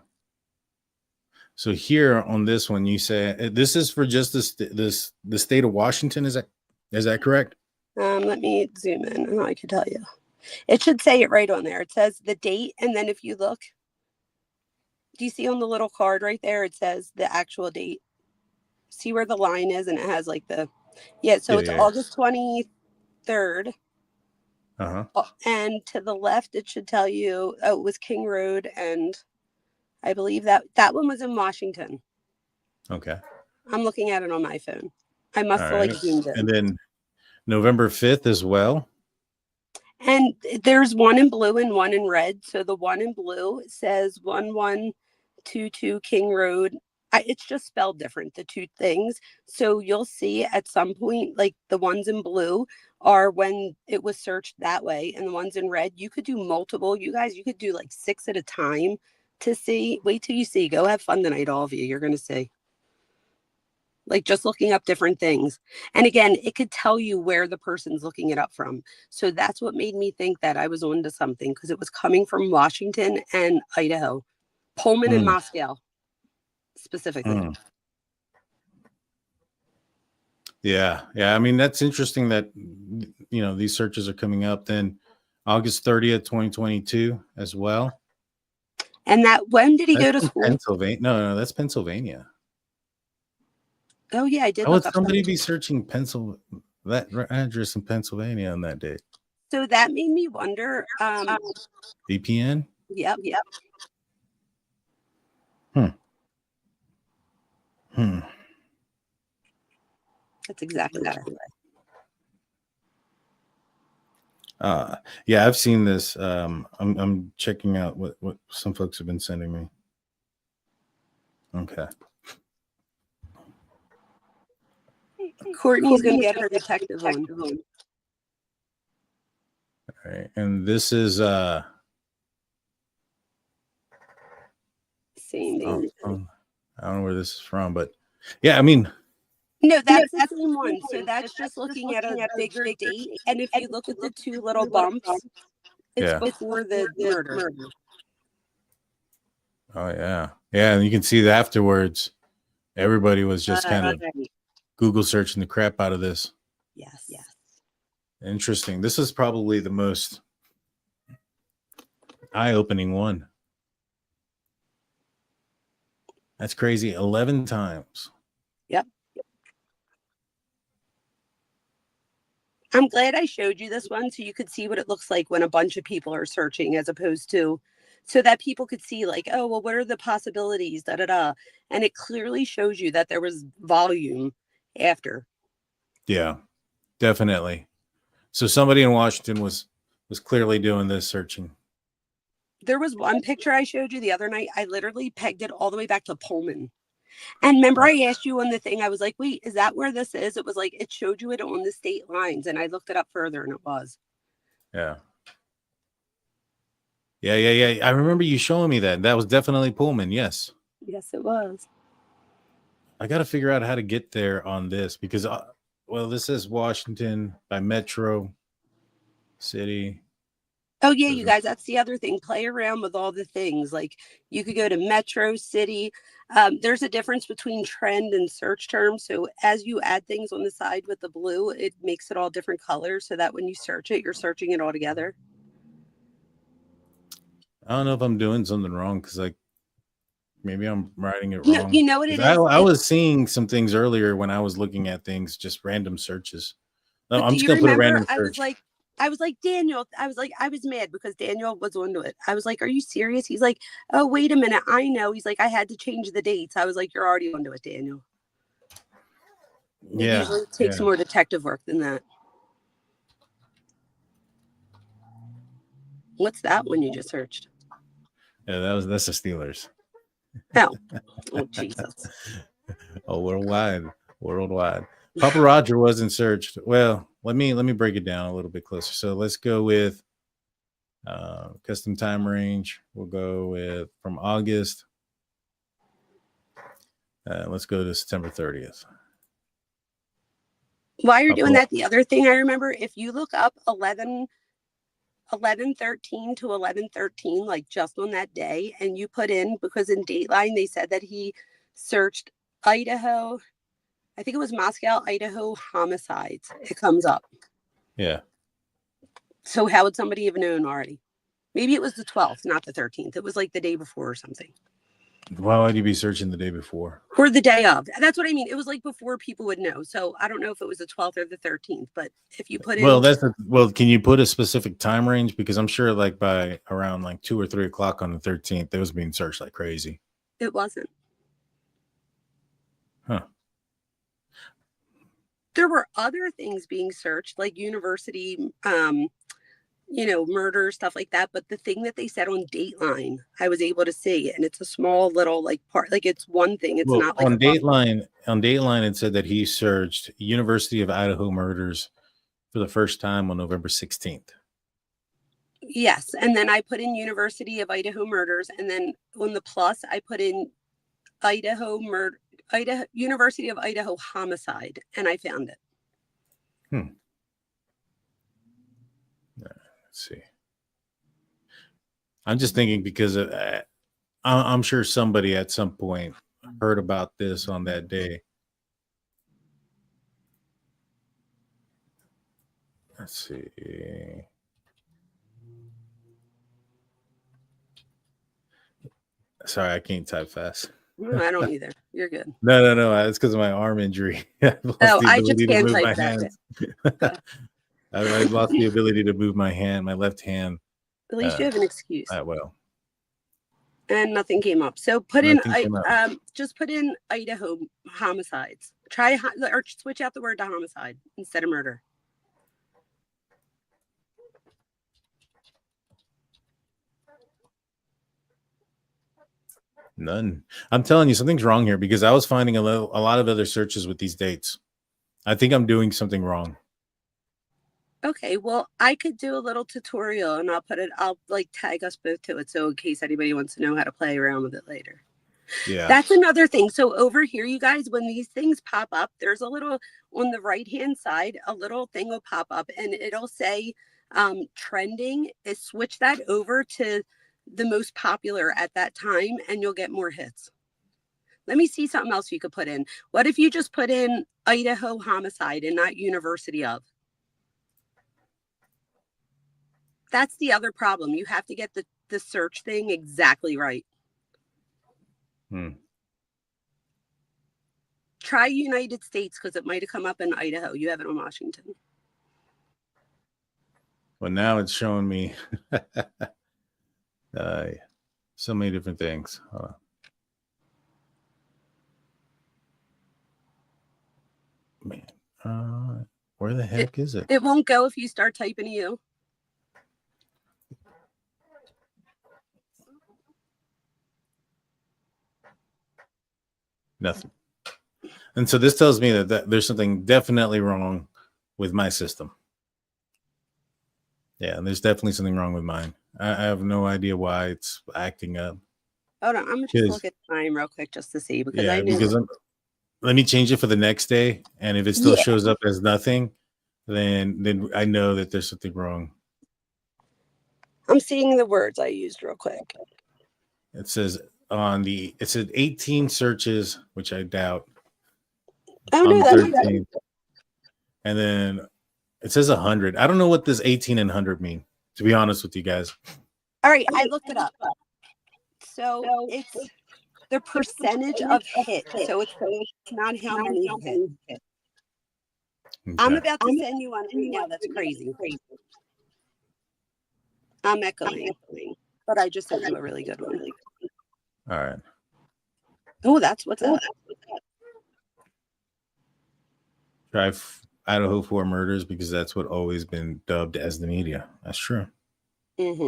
So here on this one, you say this is for just the state of Washington. Is that correct? Let me zoom in and I can tell you. It should say it right on there. It says the date, and then if you look, do you see on the little card right there, it says the actual date? See where the line is, and it has like the, it's August 23rd. Uh-huh. And to the left, it should tell you, it was King Road, and I believe that one was in Washington. Okay. I'm looking at it on my phone. I must have like zoomed in. And then November 5th as well. And there's one in blue and one in red. So the one in blue says 1122 King Road. It's just spelled different, the two things. So you'll see at some point, like the ones in blue are when it was searched that way, and the ones in red, you could do multiple. You guys, you could do like 6 at a time to see. Wait till you see. Go have fun tonight, all of you. You're going to see. Like just looking up different things. And again, it could tell you where the person's looking it up from. So that's what made me think that I was onto something, because it was coming from Washington and Idaho, Pullman and Moscow specifically. Yeah. I mean, that's interesting that, these searches are coming up then August 30th, 2022 as well. And that, when did he go to school? Pennsylvania. No, that's Pennsylvania. Oh yeah, I did. How would somebody be searching that address in Pennsylvania on that date? So that made me wonder. VPN? Yep. That's exactly right. Yeah, I've seen this. I'm checking out what some folks have been sending me. Okay. Courtney's going to get her detective on. All right. And this is same thing. I don't know where this is from, but yeah, I mean, no, that's the same one. So that's just looking at a bigger date. And if you look at the two little bumps, it's before the murder. Oh yeah. And you can see that afterwards, everybody was just kind of Google searching the crap out of this. Yes. Interesting. This is probably the most eye-opening one. That's crazy. 11 times. Yep. I'm glad I showed you this one so you could see what it looks like when a bunch of people are searching, as opposed to so that people could see like, oh, well, what are the possibilities? Da da da. And it clearly shows you that there was volume after. Yeah, definitely. So somebody in Washington was clearly doing this searching. There was one picture I showed you the other night. I literally pegged it all the way back to Pullman. And remember, I asked you on the thing, I was like, wait, is that where this is? It was like, it showed you it on the state lines. And I looked it up further and it was. Yeah. Yeah. I remember you showing me that. That was definitely Pullman. Yes. Yes, it was. I got to figure out how to get there on this because, well, this is Washington by Metro City. Oh, yeah, you guys, that's the other thing. Play around with all the things. Like you could go to Metro City. There's a difference between trend and search terms. So as you add things on the side with the blue, it makes it all different colors so that when you search it, you're searching it all together. I don't know if I'm doing something wrong because maybe I'm writing it No, wrong. you know what it is? I was seeing some things earlier when I was looking at things, just random searches. No, But I'm do just you going to put a remember? random search. I was like, Daniel, I was mad because Daniel was onto it. I was like, are you serious? He's like, oh, wait a minute. I know. He's like, I had to change the dates. I was like, you're already onto it, Daniel. It usually takes more detective work than that. What's that one you just searched? Yeah, that's the Steelers. Oh Jesus. Oh, worldwide. Papa Roger wasn't searched. Well, let me break it down a little bit closer. So let's go with custom time range. We'll go with from August. Let's go to September 30th. While you're doing that, the other thing I remember, if you look up 11:13 to 11:13, like just on that day, and you put in, because in Dateline they said that he searched Idaho, I think it was Moscow, Idaho homicides. It comes up. Yeah. So how would somebody have known already? Maybe it was the 12th, not the 13th. It was like the day before or something. Why would you be searching the day before? Or the day of. That's what I mean. It was like before people would know. So I don't know if it was the 12th or the 13th, but if you put in. Well, can you put a specific time range? Because I'm sure like by around like 2 or 3 o'clock on the 13th, it was being searched like crazy. It wasn't. Huh. There were other things being searched, like university, murder, stuff like that. But the thing that they said on Dateline, I was able to see, and it's a small little like part, like it's one thing. It's not like on Dateline. On Dateline, it said that he searched University of Idaho murders for the first time on November 16th. Yes, and then I put in University of Idaho murders, and then on the plus, I put in University of Idaho homicide, and I found it. Let's see. I'm just thinking because I'm sure somebody at some point heard about this on that day. Let's see. Sorry, I can't type fast. I don't either. You're good. No. It's because of my arm injury. I just can't type fast. I lost the ability to move my hand, my left hand. At least you have an excuse. Well. And nothing came up. So just put in Idaho homicides. Try or switch out the word to homicide instead of murder. None. I'm telling you, something's wrong here because I was finding a lot of other searches with these dates. I think I'm doing something wrong. Okay, well, I could do a little tutorial and I'll like tag us both to it. So in case anybody wants to know how to play around with it later. Yeah. That's another thing. So over here, you guys, when these things pop up, there's a little on the right-hand side, a little thing will pop up and it'll say trending. Switch that over to the most popular at that time and you'll get more hits. Let me see something else you could put in. What if you just put in Idaho homicide and not University of? That's the other problem. You have to get the search thing exactly right. Try United States because it might have come up in Idaho. You have it in Washington. Well, now it's showing me so many different things. Hold on. Man, where the heck is it? It won't go if you start typing U. Nothing. And so this tells me that there's something definitely wrong with my system. Yeah, and there's definitely something wrong with mine. I have no idea why it's acting up. Hold on, I'm gonna just look at time real quick just to see because I knew. Because let me change it for the next day, and if it still shows up as nothing, then I know that there's something wrong. I'm seeing the words I used real quick. It says it said 18 searches, which I doubt. Oh no, that's right. And then it says 100. I don't know what this 18 and 100 mean, to be honest with you guys. All right, I looked it up. So it's the percentage of hit. So it's not how many hit. Okay. I'm about to send you one right now. That's crazy. I'm echoing, but I just sent you a really good one. All right. Oh, that's what's up. Try Idaho 4 murders because that's what always been dubbed as the media. That's true. Let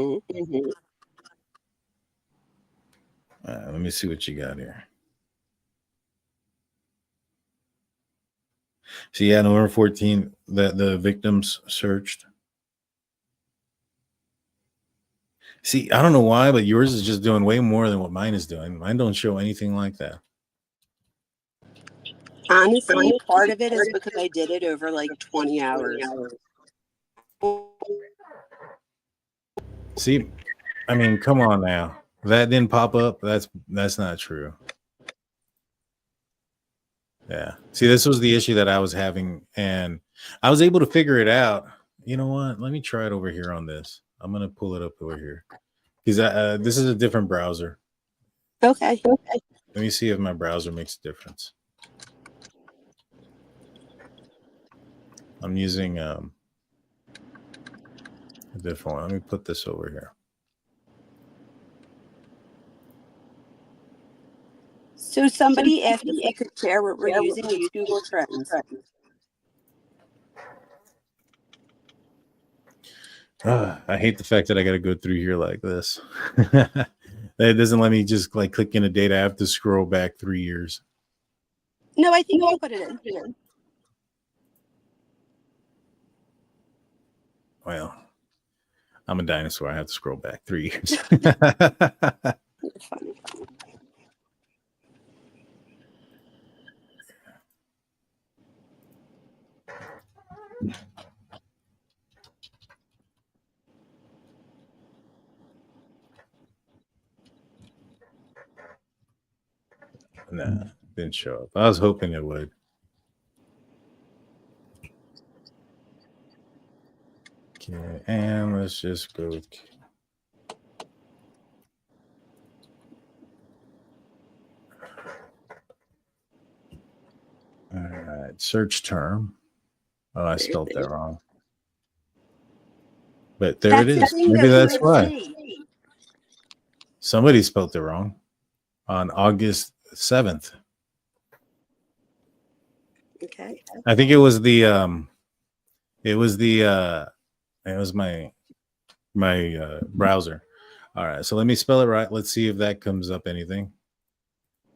me see what you got here. So yeah, November 14th, that the victims searched. See, I don't know why, but yours is just doing way more than what mine is doing. Mine don't show anything like that. Honestly, part of it is because I did it over like 20 hours. See, I mean, come on now. That didn't pop up. That's not true. Yeah. See, this was the issue that I was having, and I was able to figure it out. You know what? Let me try it over here on this. I'm gonna pull it up over here because this is a different browser. Okay. Let me see if my browser makes a difference. I'm using a different one. Let me put this over here. So somebody asked if we could share what we're using with Google Trends. I hate the fact that I got to go through here like this. It doesn't let me just like click in a date. I have to scroll back 3 years. No, I think I'll put it in here. Well, I'm a dinosaur. I have to scroll back 3 years. You're funny. Nah, didn't show up. I was hoping it would. Okay, and let's just go. All right, search term. Oh, I spelled that wrong. But there it is. Maybe that's why. Somebody spelled it wrong on August 7th. Okay. I think it was my browser. All right, so let me spell it right. Let's see if that comes up anything.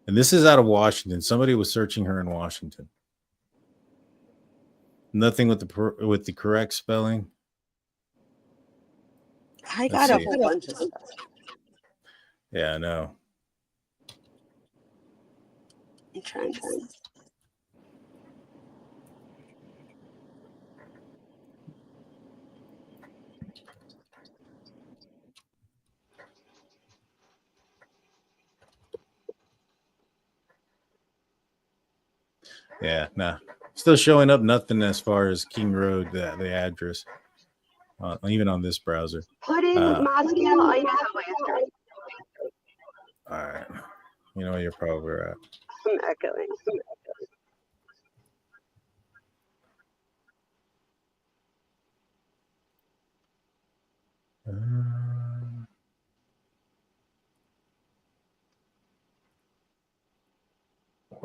And this is out of Washington. Somebody was searching her in Washington. Nothing with the correct spelling. I got a whole bunch of stuff. Yeah, I know. I'm trying to. Yeah, nah. Still showing up nothing as far as King Road, the address, even on this browser. Put in Moscow, Idaho. All right. You know, you're probably right. I'm echoing.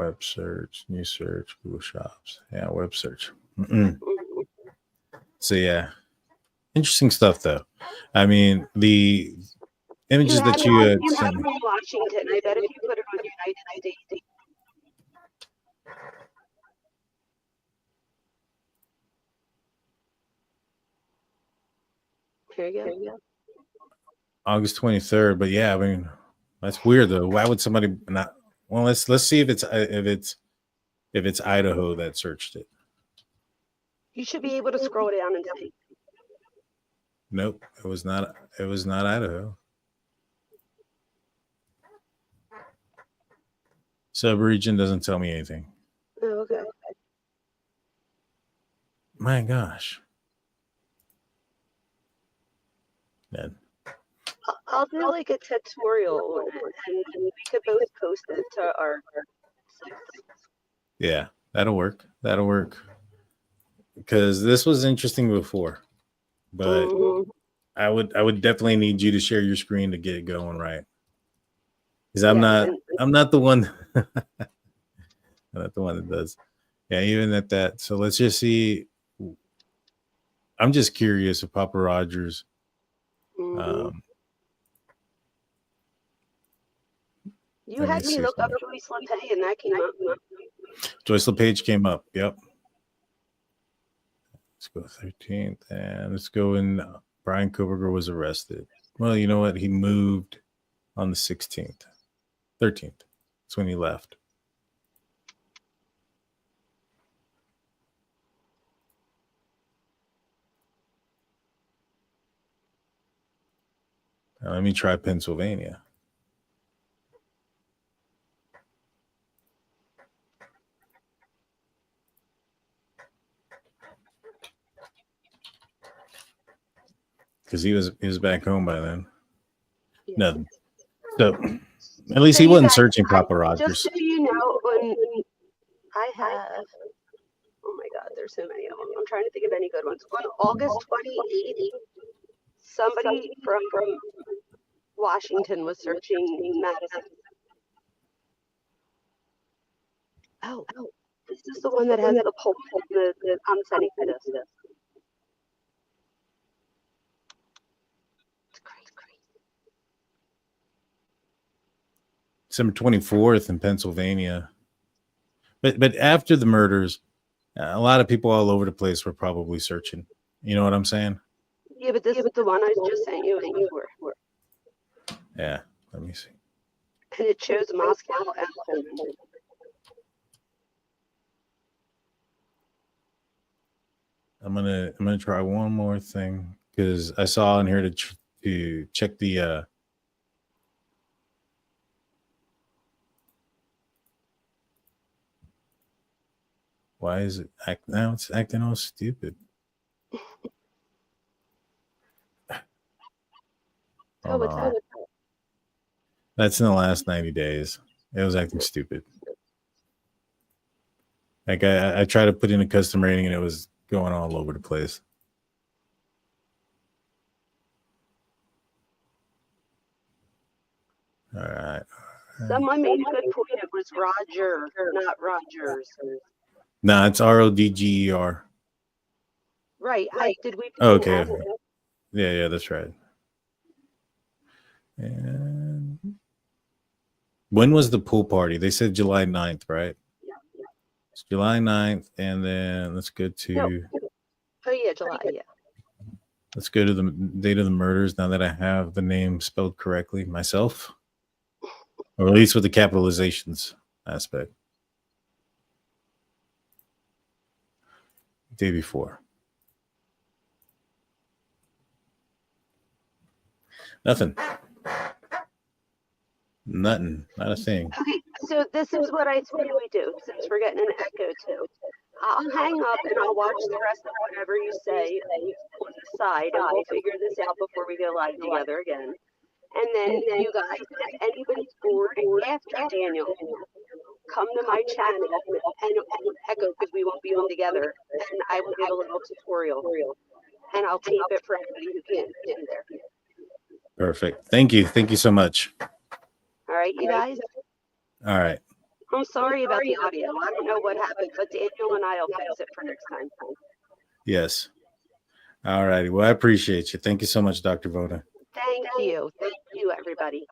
Web search, new search, Google Shops. Yeah, web search. Mm-mm. So yeah, interesting stuff though. I mean, the images that you had You have sent. it in Washington. I bet if you put it on United States. Here you go. August 23rd, but yeah, I mean, that's weird though. Why would somebody not? Well, let's see if it's Idaho that searched it. You should be able to scroll down and see. Nope, it was not. It was not Idaho. Subregion doesn't tell me anything. Oh, okay. My gosh. Man. I'll do like a tutorial on it, and we could both post it to our site. Yeah, that'll work. That'll work. Because this was interesting before, but I would definitely need you to share your screen to get it going right. Because I'm not the one. I'm not the one that does. Yeah, even at that. So let's just see. I'm just curious if Papa Rogers. You had me look up Joyce LePage, and that came up. Joyce LePage came up. Yep. Let's go 13th, and let's go in. Bryan Kohberger was arrested. Well, you know what? He moved on the 16th, 13th. That's when he left. Now, let me try Pennsylvania. Because he was back home by then. Yeah. Nothing. So at least he wasn't searching Papa Rogers. Just so you know, when I have, oh my God, there's so many of them. I'm trying to think of any good ones. On August 28th, somebody from Washington was searching Madison. Oh, this is the one that has the poll. I'm sending you this. It's crazy. December 24th in Pennsylvania. But after the murders, a lot of people all over the place were probably searching. You know what I'm saying? Yeah, but this is the one I just sent you. Yeah, let me see. And it shows Moscow and Poland. I'm gonna try one more thing because I saw in here to check the why is it now it's acting all stupid. Hold on. That's in the last 90 days. It was acting stupid. Like I tried to put in a custom rating and it was going all over the place. All right. Someone made a good point. It was Roger, not Rogers. No, it's RODGER. Right. Did we? Oh, okay. Yeah, that's right. And when was the pool party? They said July 9th, right? Yeah. It's July 9th, and then let's go to. No. Oh yeah, July. Yeah. Let's go to the date of the murders. Now that I have the name spelled correctly myself, or at least with the capitalizations aspect. Day before. Nothing. Nothing. Not a thing. Okay, so this is what I say we do, since we're getting an echo too. I'll hang up and I'll watch the rest of whatever you say on the side, and we'll figure this out before we go live together again. And then you guys, if anybody's bored after Daniel, come to my channel and echo, because we won't be on together, and I will give a little tutorial, and I'll tape it for anybody who can't get in there. Perfect. Thank you. Thank you so much. All right, you guys. All right. I'm sorry about the audio. I don't know what happened, but Daniel and I'll fix it for next time. Yes. All righty. Well, I appreciate you. Thank you so much, Dr. Vona. Thank you. Thank you, everybody.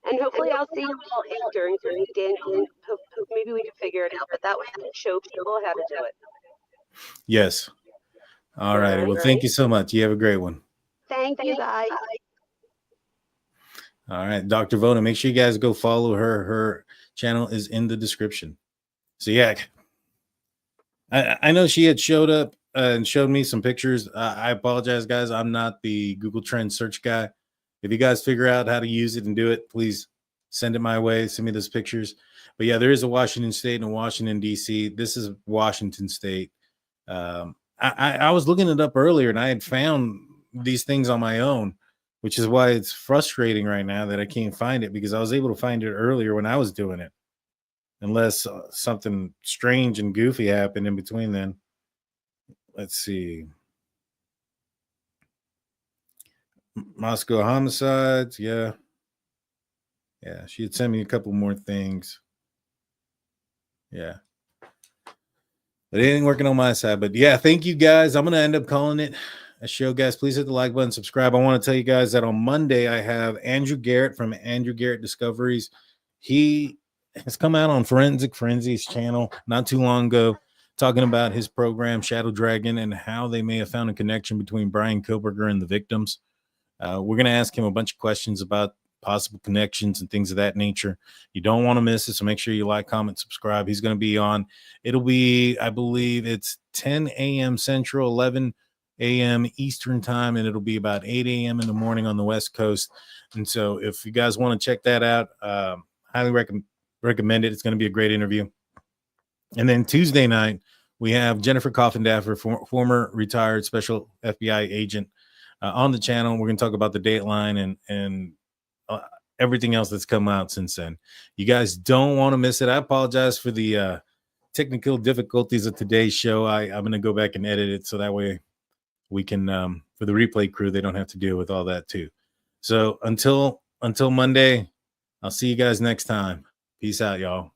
And hopefully I'll see you all after, including Daniel. Maybe we can figure it out, but that way I can show people how to do it. Yes. All righty. Well, thank you so much. You have a great one. Thank you, guys. All right. Dr. Vona, make sure you guys go follow her. Her channel is in the description. So, yeah, I know she had showed up and showed me some pictures. I apologize, guys. I'm not the Google Trends search guy. If you guys figure out how to use it and do it, please send it my way. Send me those pictures. But yeah, there is a Washington State and a Washington, D.C. This is Washington State. I was looking it up earlier, and I had found these things on my own, which is why it's frustrating right now that I can't find it, because I was able to find it earlier when I was doing it. Unless something strange and goofy happened in between then. Let's see. Moscow homicides. Yeah. Yeah. She had sent me a couple more things. Yeah. But it ain't working on my side. But yeah, thank you guys. I'm going to end up calling it a show, guys. Please hit the like button, subscribe. I want to tell you guys that on Monday, I have Andrew Garrett from Andrew Garrett Discoveries. He has come out on Forensic Frenzy's channel not too long ago, talking about his program, Shadow Dragon, and how they may have found a connection between Bryan Kohberger and the victims. We're going to ask him a bunch of questions about possible connections and things of that nature. You don't want to miss it, so make sure you like, comment, subscribe. He's going to be on. It'll be, I believe it's 10 a.m. Central, 11 a.m. Eastern time, and it'll be about 8 a.m. in the morning on the West Coast. And so if you guys want to check that out, highly recommend it. It's going to be a great interview. And then Tuesday night, we have Jennifer Coffindaffer, former retired special FBI agent, on the channel. We're going to talk about the Dateline and everything else that's come out since then. You guys don't want to miss it. I apologize for the technical difficulties of today's show. I'm going to go back and edit it so that way we can, for the replay crew, they don't have to deal with all that too. So until Monday, I'll see you guys next time. Peace out, y'all.